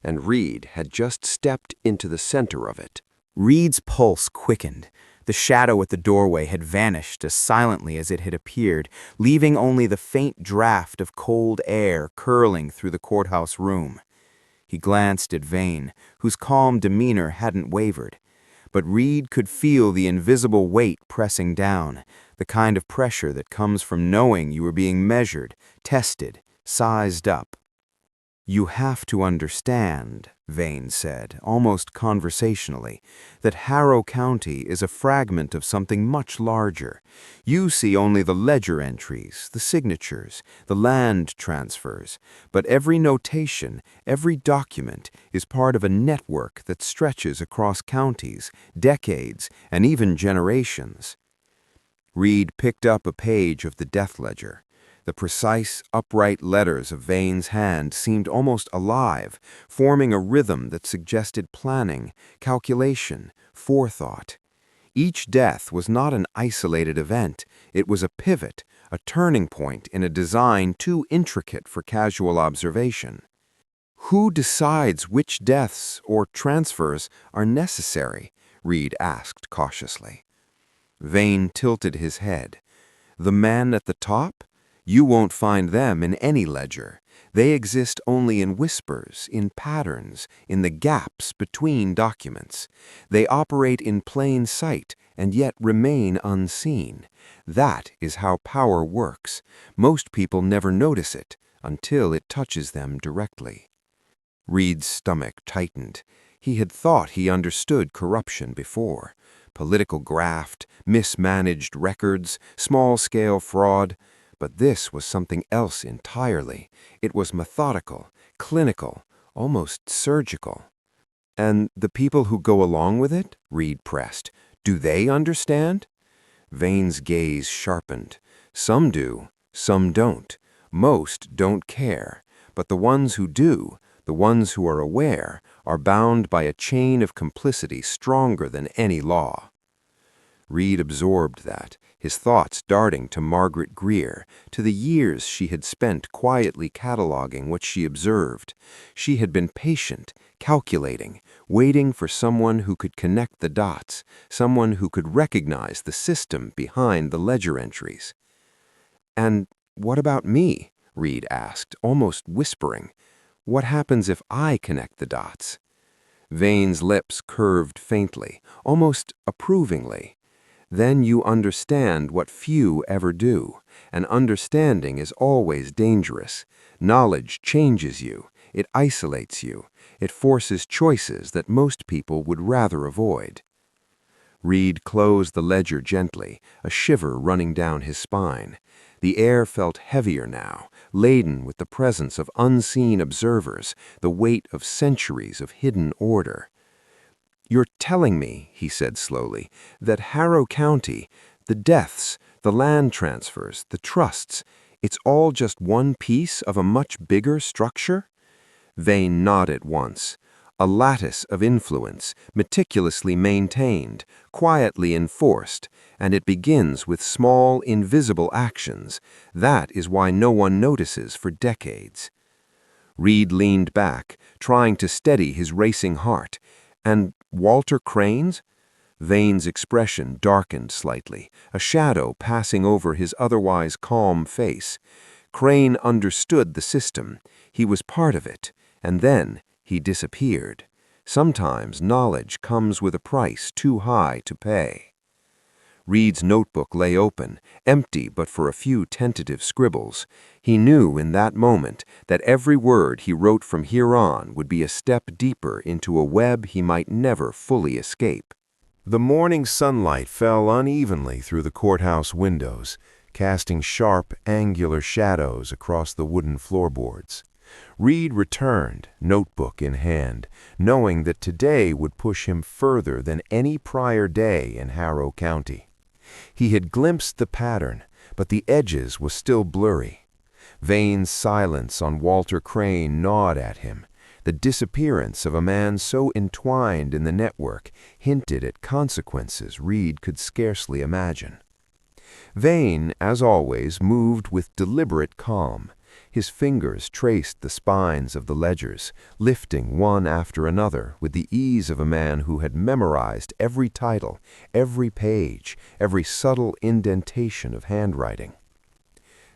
And Reed had just stepped into the center of it. Reed's pulse quickened. The shadow at the doorway had vanished as silently as it had appeared, leaving only the faint draft of cold air curling through the courthouse room. He glanced at Vane, whose calm demeanor hadn't wavered. But Reed could feel the invisible weight pressing down, the kind of pressure that comes from knowing you are being measured, tested, sized up. "You have to understand," Vane said, almost conversationally, "that Harrow County is a fragment of something much larger. You see only the ledger entries, the signatures, the land transfers, but every notation, every document is part of a network that stretches across counties, decades, and even generations." Reed picked up a page of the death ledger. The precise, upright letters of Vane's hand seemed almost alive, forming a rhythm that suggested planning, calculation, forethought. Each death was not an isolated event. It was a pivot, a turning point in a design too intricate for casual observation. "Who decides which deaths or transfers are necessary?" Reed asked cautiously. Vane tilted his head. "The man at the top? You won't find them in any ledger. They exist only in whispers, in patterns, in the gaps between documents. They operate in plain sight and yet remain unseen. That is how power works. Most people never notice it until it touches them directly." Reed's stomach tightened. He had thought he understood corruption before. Political graft, mismanaged records, small-scale fraud. But this was something else entirely. It was methodical, clinical, almost surgical. "And the people who go along with it?" Reed pressed. "Do they understand?" Vane's gaze sharpened. "Some do, some don't. Most don't care. But the ones who do, the ones who are aware, are bound by a chain of complicity stronger than any law." Reed absorbed that, his thoughts darting to Margaret Greer, to the years she had spent quietly cataloging what she observed. She had been patient, calculating, waiting for someone who could connect the dots, someone who could recognize the system behind the ledger entries. "And what about me?" Reed asked, almost whispering. "What happens if I connect the dots?" Vane's lips curved faintly, almost approvingly. "Then you understand what few ever do, and understanding is always dangerous. Knowledge changes you, it isolates you, it forces choices that most people would rather avoid." Reed closed the ledger gently, a shiver running down his spine. The air felt heavier now, laden with the presence of unseen observers, the weight of centuries of hidden order. "You're telling me," he said slowly, "that Harrow County, the deaths, the land transfers, the trusts, it's all just one piece of a much bigger structure?" Vane nodded once. "A lattice of influence, meticulously maintained, quietly enforced, and it begins with small, invisible actions. That is why no one notices for decades." Reed leaned back, trying to steady his racing heart. "And Walter Crane's?" Vane's expression darkened slightly, a shadow passing over his otherwise calm face. "Crane understood the system. He was part of it. And then he disappeared. Sometimes knowledge comes with a price too high to pay. Reed's notebook lay open, empty but for a few tentative scribbles. He knew in that moment that every word he wrote from here on would be a step deeper into a web he might never fully escape. The morning sunlight fell unevenly through the courthouse windows, casting sharp, angular shadows across the wooden floorboards. Reed returned, notebook in hand, knowing that today would push him further than any prior day in Harrow County. He had glimpsed the pattern, but the edges were still blurry. Vane's silence on Walter Crane gnawed at him. The disappearance of a man so entwined in the network hinted at consequences Reed could scarcely imagine. Vane, as always, moved with deliberate calm. His fingers traced the spines of the ledgers, lifting one after another with the ease of a man who had memorized every title, every page, every subtle indentation of handwriting.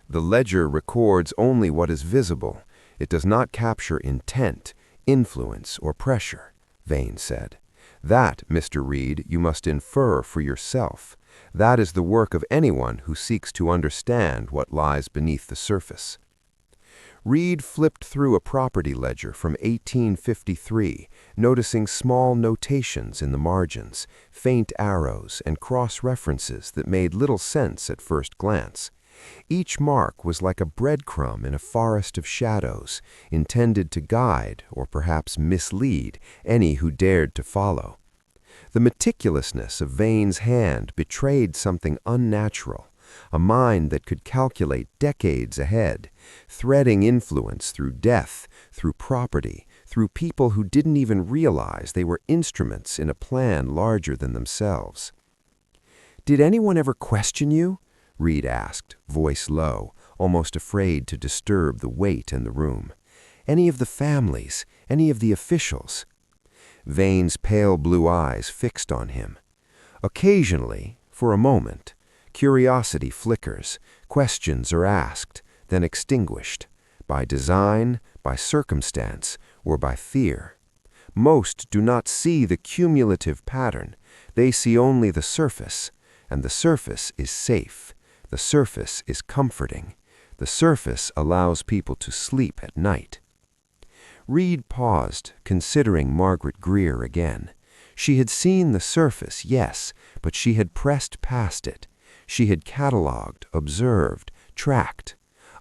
The ledger records only what is visible. It does not capture intent, influence, or pressure, Vane said. That, Mr. Reed, you must infer for yourself. That is the work of anyone who seeks to understand what lies beneath the surface. Reed flipped through a property ledger from 1853, noticing small notations in the margins, faint arrows, and cross-references that made little sense at first glance. Each mark was like a breadcrumb in a forest of shadows, intended to guide, or perhaps mislead, any who dared to follow. The meticulousness of Vane's hand betrayed something unnatural, a mind that could calculate decades ahead, threading influence through death, through property, through people who didn't even realize they were instruments in a plan larger than themselves. "Did anyone ever question you?" Reed asked, voice low, almost afraid to disturb the weight in the room. "Any of the families, any of the officials?" Vane's pale blue eyes fixed on him. Occasionally, for a moment, curiosity flickers, questions are asked, then extinguished, by design, by circumstance, or by fear. Most do not see the cumulative pattern. They see only the surface, and the surface is safe. The surface is comforting. The surface allows people to sleep at night. Reed paused, considering Margaret Greer again. She had seen the surface, yes, but she had pressed past it. She had catalogued, observed, tracked.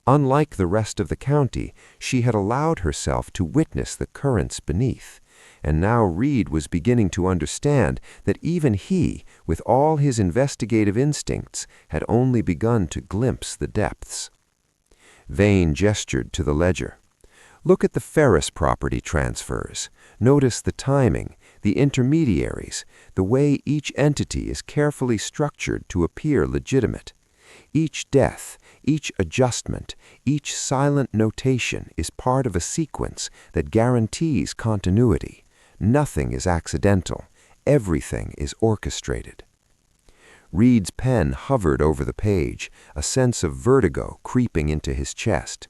Unlike the rest of the county, she had allowed herself to witness the currents beneath. And now Reed was beginning to understand that even he, with all his investigative instincts, had only begun to glimpse the depths. Vane gestured to the ledger. "Look at the Ferris property transfers. Notice the timing, the intermediaries, the way each entity is carefully structured to appear legitimate. Each death, each adjustment, each silent notation is part of a sequence that guarantees continuity. Nothing is accidental. Everything is orchestrated." Reed's pen hovered over the page, a sense of vertigo creeping into his chest.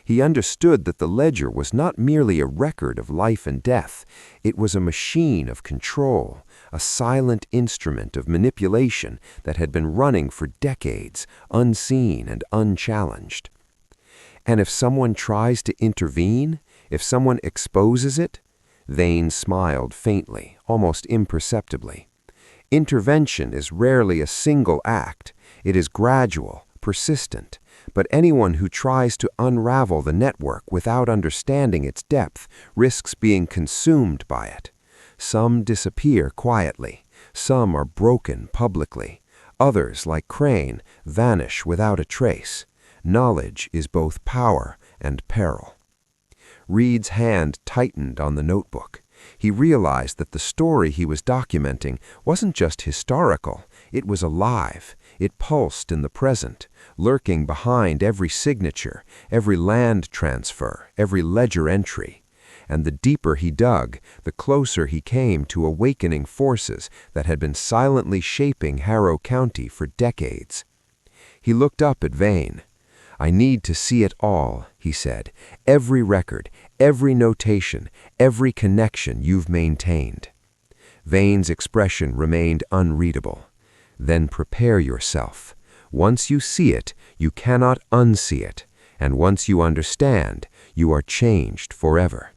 He understood that the ledger was not merely a record of life and death. It was a machine of control, a silent instrument of manipulation that had been running for decades, unseen and unchallenged. "And if someone tries to intervene, if someone exposes it?" Vane smiled faintly, almost imperceptibly. "Intervention is rarely a single act. It is gradual, persistent. But anyone who tries to unravel the network without understanding its depth risks being consumed by it. Some disappear quietly. Some are broken publicly. Others, like Crane, vanish without a trace. Knowledge is both power and peril." Reed's hand tightened on the notebook. He realized that the story he was documenting wasn't just historical. It was alive. It pulsed in the present, lurking behind every signature, every land transfer, every ledger entry. And the deeper he dug, the closer he came to awakening forces that had been silently shaping Harrow County for decades. He looked up at Vane. "I need to see it all," he said. "Every record, every notation, every connection you've maintained." Vane's expression remained unreadable. "Then prepare yourself. Once you see it, you cannot unsee it, and once you understand, you are changed forever."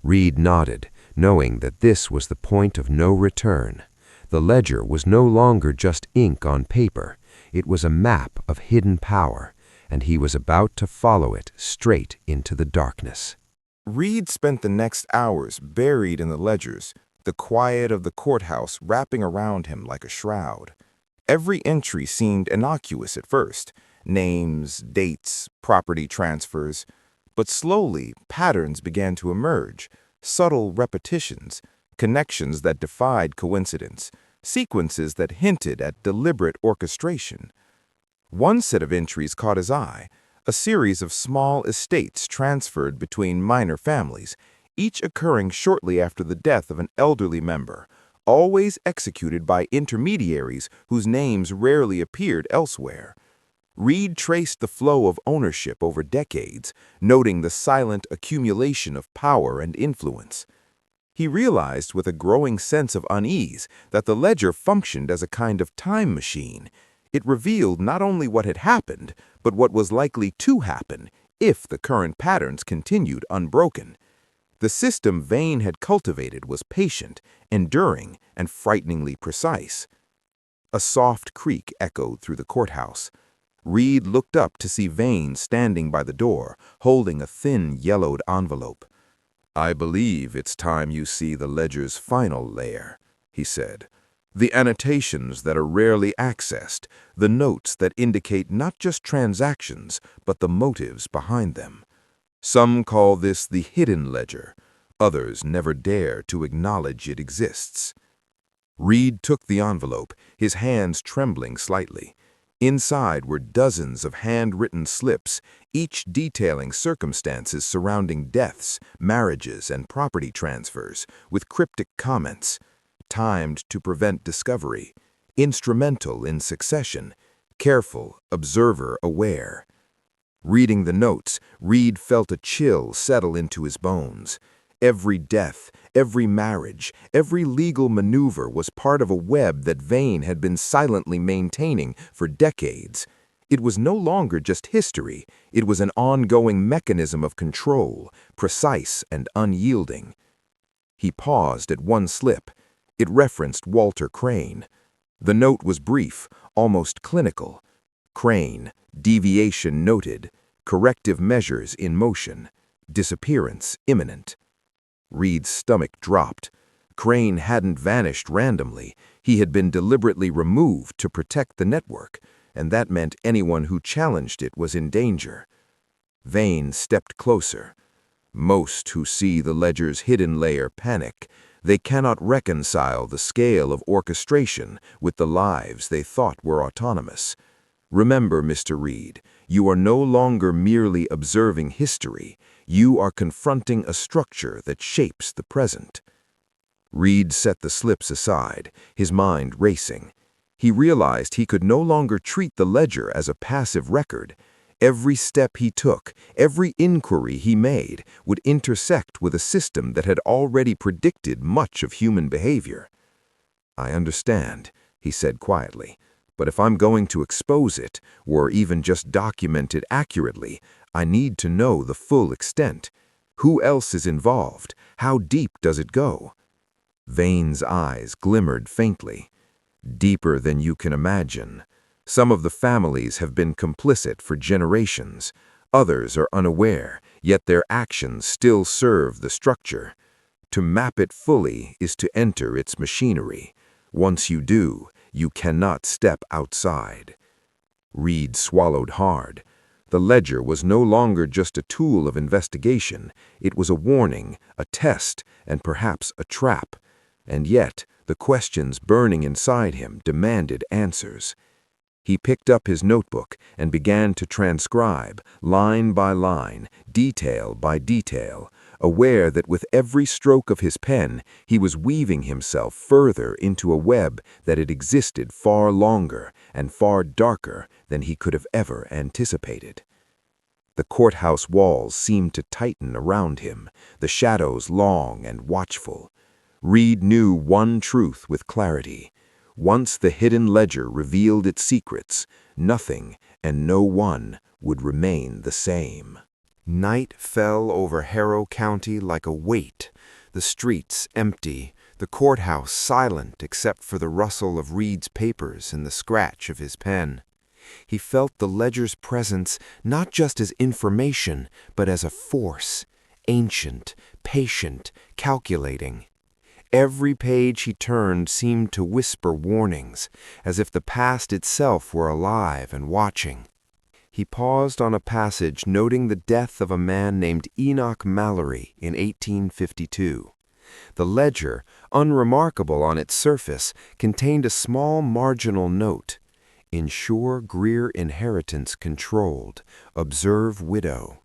Reed nodded, knowing that this was the point of no return. The ledger was no longer just ink on paper. It was a map of hidden power, and he was about to follow it straight into the darkness. Reed spent the next hours buried in the ledgers, the quiet of the courthouse wrapping around him like a shroud. Every entry seemed innocuous at first: names, dates, property transfers. But slowly, patterns began to emerge, subtle repetitions, connections that defied coincidence, sequences that hinted at deliberate orchestration. One set of entries caught his eye: a series of small estates transferred between minor families, each occurring shortly after the death of an elderly member, always executed by intermediaries whose names rarely appeared elsewhere. Reed traced the flow of ownership over decades, noting the silent accumulation of power and influence. He realized with a growing sense of unease that the ledger functioned as a kind of time machine. It revealed not only what had happened, but what was likely to happen if the current patterns continued unbroken. The system Vane had cultivated was patient, enduring, and frighteningly precise. A soft creak echoed through the courthouse. Reed looked up to see Vane standing by the door, holding a thin, yellowed envelope. "I believe it's time you see the ledger's final layer," he said. "The annotations that are rarely accessed, the notes that indicate not just transactions, but the motives behind them. Some call this the hidden ledger. Others never dare to acknowledge it exists." Reed took the envelope, his hands trembling slightly. Inside were dozens of handwritten slips, each detailing circumstances surrounding deaths, marriages, and property transfers, with cryptic comments: timed to prevent discovery, instrumental in succession, careful, observer aware. Reading the notes, Reed felt a chill settle into his bones. Every death, every marriage, every legal maneuver was part of a web that Vane had been silently maintaining for decades. It was no longer just history, it was an ongoing mechanism of control, precise and unyielding. He paused at one slip. It referenced Walter Crane. The note was brief, almost clinical. Crane, deviation noted, corrective measures in motion, disappearance imminent. Reed's stomach dropped. Crane hadn't vanished randomly. He had been deliberately removed to protect the network, and that meant anyone who challenged it was in danger. Vane stepped closer. Most who see the ledger's hidden layer panic. They cannot reconcile the scale of orchestration with the lives they thought were autonomous. Remember, Mr. Reed, you are no longer merely observing history. You are confronting a structure that shapes the present. Reed set the slips aside, his mind racing. He realized he could no longer treat the ledger as a passive record. Every step he took, every inquiry he made, would intersect with a system that had already predicted much of human behavior. "I understand," he said quietly. "But if I'm going to expose it, or even just document it accurately, I need to know the full extent. Who else is involved? How deep does it go?" Vane's eyes glimmered faintly. "Deeper than you can imagine. Some of the families have been complicit for generations. Others are unaware, yet their actions still serve the structure. To map it fully is to enter its machinery. Once you do, you cannot step outside." Reed swallowed hard. The ledger was no longer just a tool of investigation. It was a warning, a test, and perhaps a trap. And yet, the questions burning inside him demanded answers. He picked up his notebook and began to transcribe, line by line, detail by detail, aware that with every stroke of his pen he was weaving himself further into a web that had existed far longer and far darker than he could have ever anticipated. The courthouse walls seemed to tighten around him, the shadows long and watchful. Reed knew one truth with clarity. Once the hidden ledger revealed its secrets, nothing and no one would remain the same. Night fell over Harrow County like a weight, the streets empty, the courthouse silent except for the rustle of Reed's papers and the scratch of his pen. He felt the ledger's presence not just as information, but as a force, ancient, patient, calculating. Every page he turned seemed to whisper warnings, as if the past itself were alive and watching. He paused on a passage noting the death of a man named Enoch Mallory in 1852. The ledger, unremarkable on its surface, contained a small marginal note. Ensure Greer inheritance controlled. Observe widow.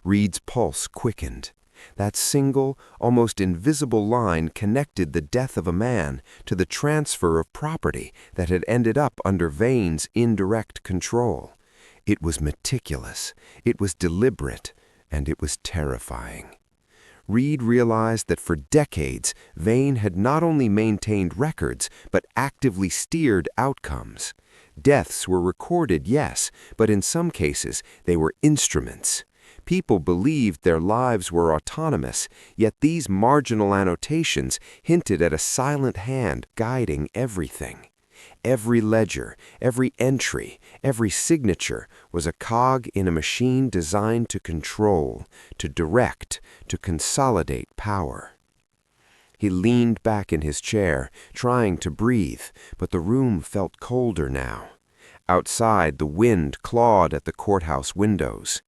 Reed's pulse quickened. That single, almost invisible line connected the death of a man to the transfer of property that had ended up under Vane's indirect control. It was meticulous, it was deliberate, and it was terrifying. Reed realized that for decades, Vane had not only maintained records, but actively steered outcomes. Deaths were recorded, yes, but in some cases they were instruments. People believed their lives were autonomous, yet these marginal annotations hinted at a silent hand guiding everything. Every ledger, every entry, every signature was a cog in a machine designed to control, to direct, to consolidate power. He leaned back in his chair, trying to breathe, but the room felt colder now. Outside, the wind clawed at the courthouse windows.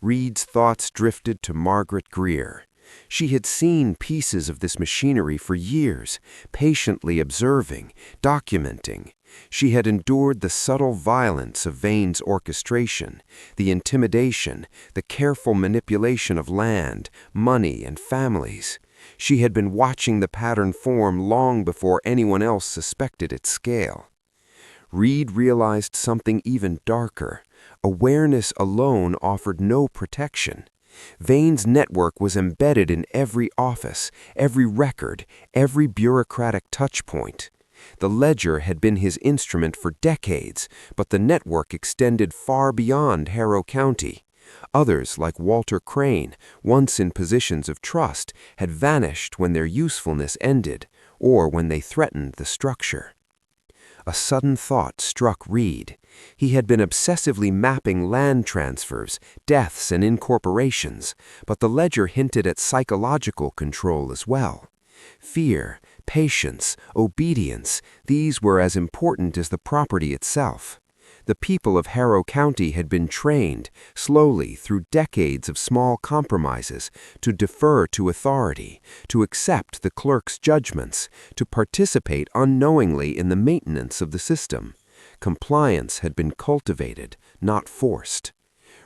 Reed's thoughts drifted to Margaret Greer. She had seen pieces of this machinery for years, patiently observing, documenting. She had endured the subtle violence of Vane's orchestration, the intimidation, the careful manipulation of land, money, and families. She had been watching the pattern form long before anyone else suspected its scale. Reed realized something even darker. Awareness alone offered no protection. Vane's network was embedded in every office, every record, every bureaucratic touchpoint. The ledger had been his instrument for decades, but the network extended far beyond Harrow County. Others, like Walter Crane, once in positions of trust, had vanished when their usefulness ended, or when they threatened the structure. A sudden thought struck Reed. He had been obsessively mapping land transfers, deaths, and incorporations, but the ledger hinted at psychological control as well. Fear, patience, obedience, these were as important as the property itself. The people of Harrow County had been trained, slowly through decades of small compromises, to defer to authority, to accept the clerk's judgments, to participate unknowingly in the maintenance of the system. Compliance had been cultivated, not forced.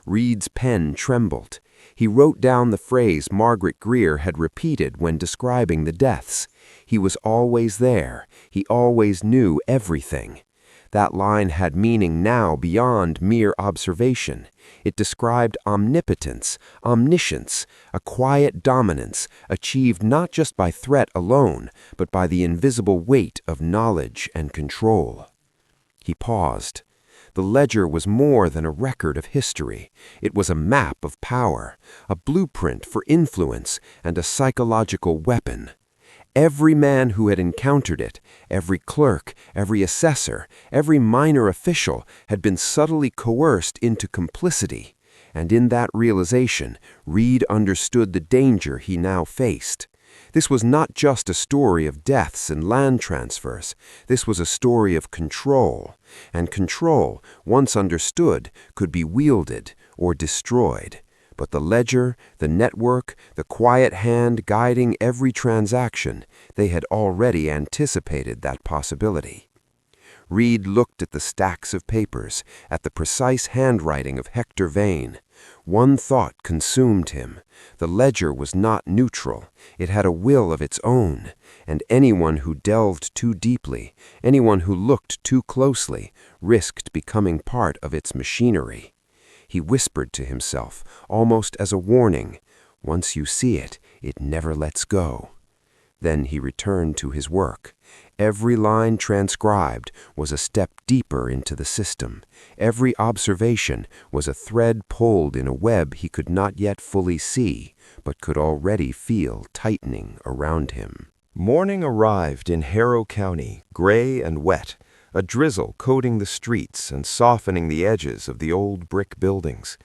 Reed's pen trembled. He wrote down the phrase Margaret Greer had repeated when describing the deaths. He was always there. He always knew everything. That line had meaning now beyond mere observation. It described omnipotence, omniscience, a quiet dominance achieved not just by threat alone, but by the invisible weight of knowledge and control. He paused. The ledger was more than a record of history. It was a map of power, a blueprint for influence, and a psychological weapon. Every man who had encountered it, every clerk, every assessor, every minor official had been subtly coerced into complicity, and in that realization, Reed understood the danger he now faced. This was not just a story of deaths and land transfers. This was a story of control, and control, once understood, could be wielded or destroyed. But the ledger, the network, the quiet hand guiding every transaction, they had already anticipated that possibility. Reed looked at the stacks of papers, at the precise handwriting of Hector Vane. One thought consumed him. The ledger was not neutral. It had a will of its own, and anyone who delved too deeply, anyone who looked too closely, risked becoming part of its machinery. He whispered to himself, almost as a warning, "Once you see it, it never lets go." Then he returned to his work. Every line transcribed was a step deeper into the system. Every observation was a thread pulled in a web he could not yet fully see, but could already feel tightening around him. Morning arrived in Harrow County, gray and wet, a drizzle coating the streets and softening the edges of the old brick buildings.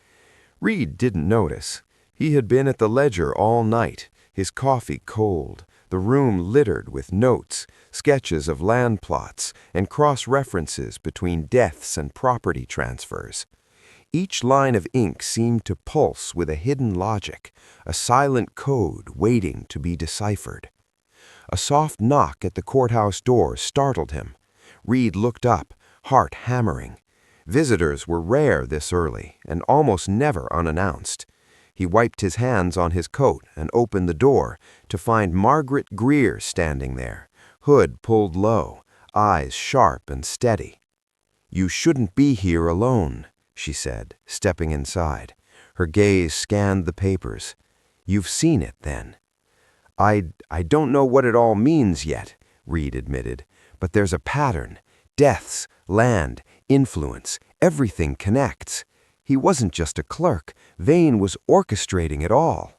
Reed didn't notice. He had been at the ledger all night, his coffee cold, the room littered with notes, sketches of land plots, and cross-references between deaths and property transfers. Each line of ink seemed to pulse with a hidden logic, a silent code waiting to be deciphered. A soft knock at the courthouse door startled him. Reed looked up, heart hammering. Visitors were rare this early, and almost never unannounced. He wiped his hands on his coat and opened the door to find Margaret Greer standing there, hood pulled low, eyes sharp and steady. "You shouldn't be here alone," she said, stepping inside. Her gaze scanned the papers. "You've seen it, then?" I don't know what it all means yet," Reed admitted, "but there's a pattern. Deaths, land, influence, everything connects. He wasn't just a clerk. Vane was orchestrating it all."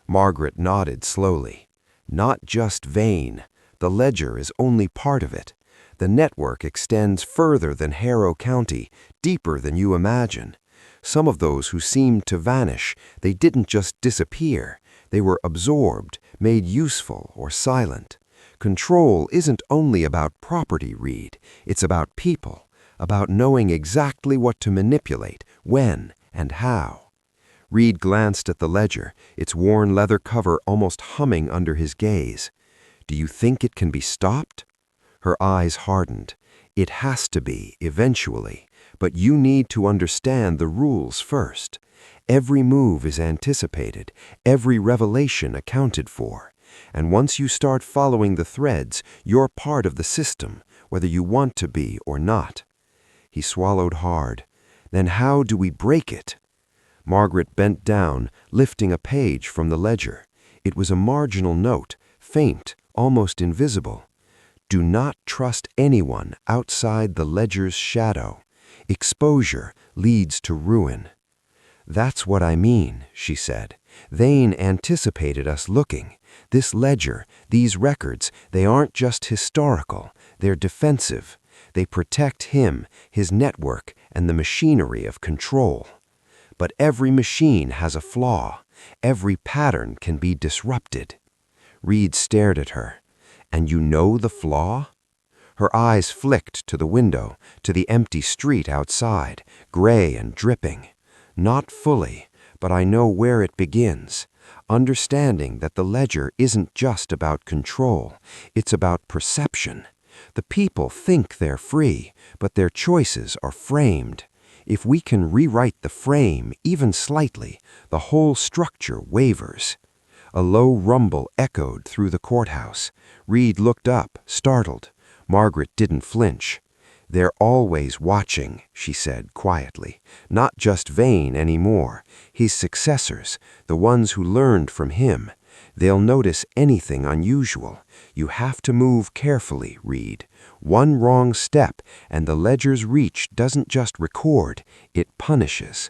Margaret nodded slowly. "Not just Vane. The ledger is only part of it. The network extends further than Harrow County, deeper than you imagine. Some of those who seemed to vanish, they didn't just disappear. They were absorbed, made useful or silent. Control isn't only about property, Reed. It's about people, about knowing exactly what to manipulate, when, and how." Reed glanced at the ledger, its worn leather cover almost humming under his gaze. "Do you think it can be stopped?" Her eyes hardened. "It has to be, eventually, but you need to understand the rules first. Every move is anticipated, every revelation accounted for. And once you start following the threads, you're part of the system, whether you want to be or not." He swallowed hard. "Then how do we break it?" Margaret bent down, lifting a page from the ledger. It was a marginal note, faint, almost invisible. "Do not trust anyone outside the ledger's shadow. Exposure leads to ruin." "That's what I mean," she said. "Vane anticipated us looking. This ledger, these records, they aren't just historical, they're defensive. They protect him, his network, and the machinery of control. But every machine has a flaw. Every pattern can be disrupted." Reed stared at her. "And you know the flaw?" Her eyes flicked to the window, to the empty street outside, gray and dripping. "Not fully, but I know where it begins. Understanding that the ledger isn't just about control, it's about perception. The people think they're free, but their choices are framed. If we can rewrite the frame, even slightly, the whole structure wavers." A low rumble echoed through the courthouse. Reed looked up, startled. Margaret didn't flinch. "They're always watching," she said quietly. "Not just Vane anymore. His successors, the ones who learned from him. They'll notice anything unusual. You have to move carefully, Reed. One wrong step, and the ledger's reach doesn't just record, it punishes."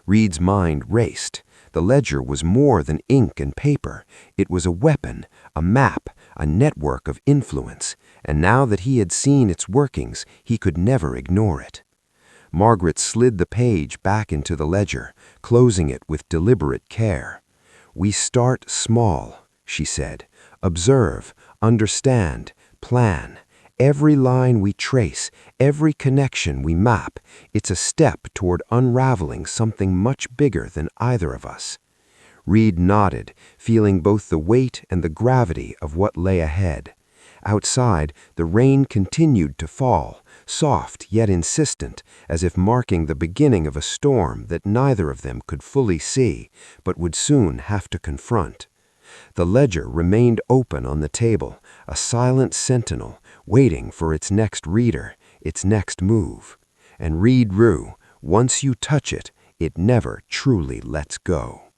Reed's mind raced. The ledger was more than ink and paper. It was a weapon, a map, a network of influence, and now that he had seen its workings, he could never ignore it. Margaret slid the page back into the ledger, closing it with deliberate care. "We start small," she said. "Observe, understand, plan. Every line we trace, every connection we map, it's a step toward unraveling something much bigger than either of us." Reed nodded, feeling both the weight and the gravity of what lay ahead. Outside, the rain continued to fall, soft yet insistent, as if marking the beginning of a storm that neither of them could fully see, but would soon have to confront. The ledger remained open on the table, a silent sentinel, waiting for its next reader, its next move. And Reed Rue, once you touch it, it never truly lets go.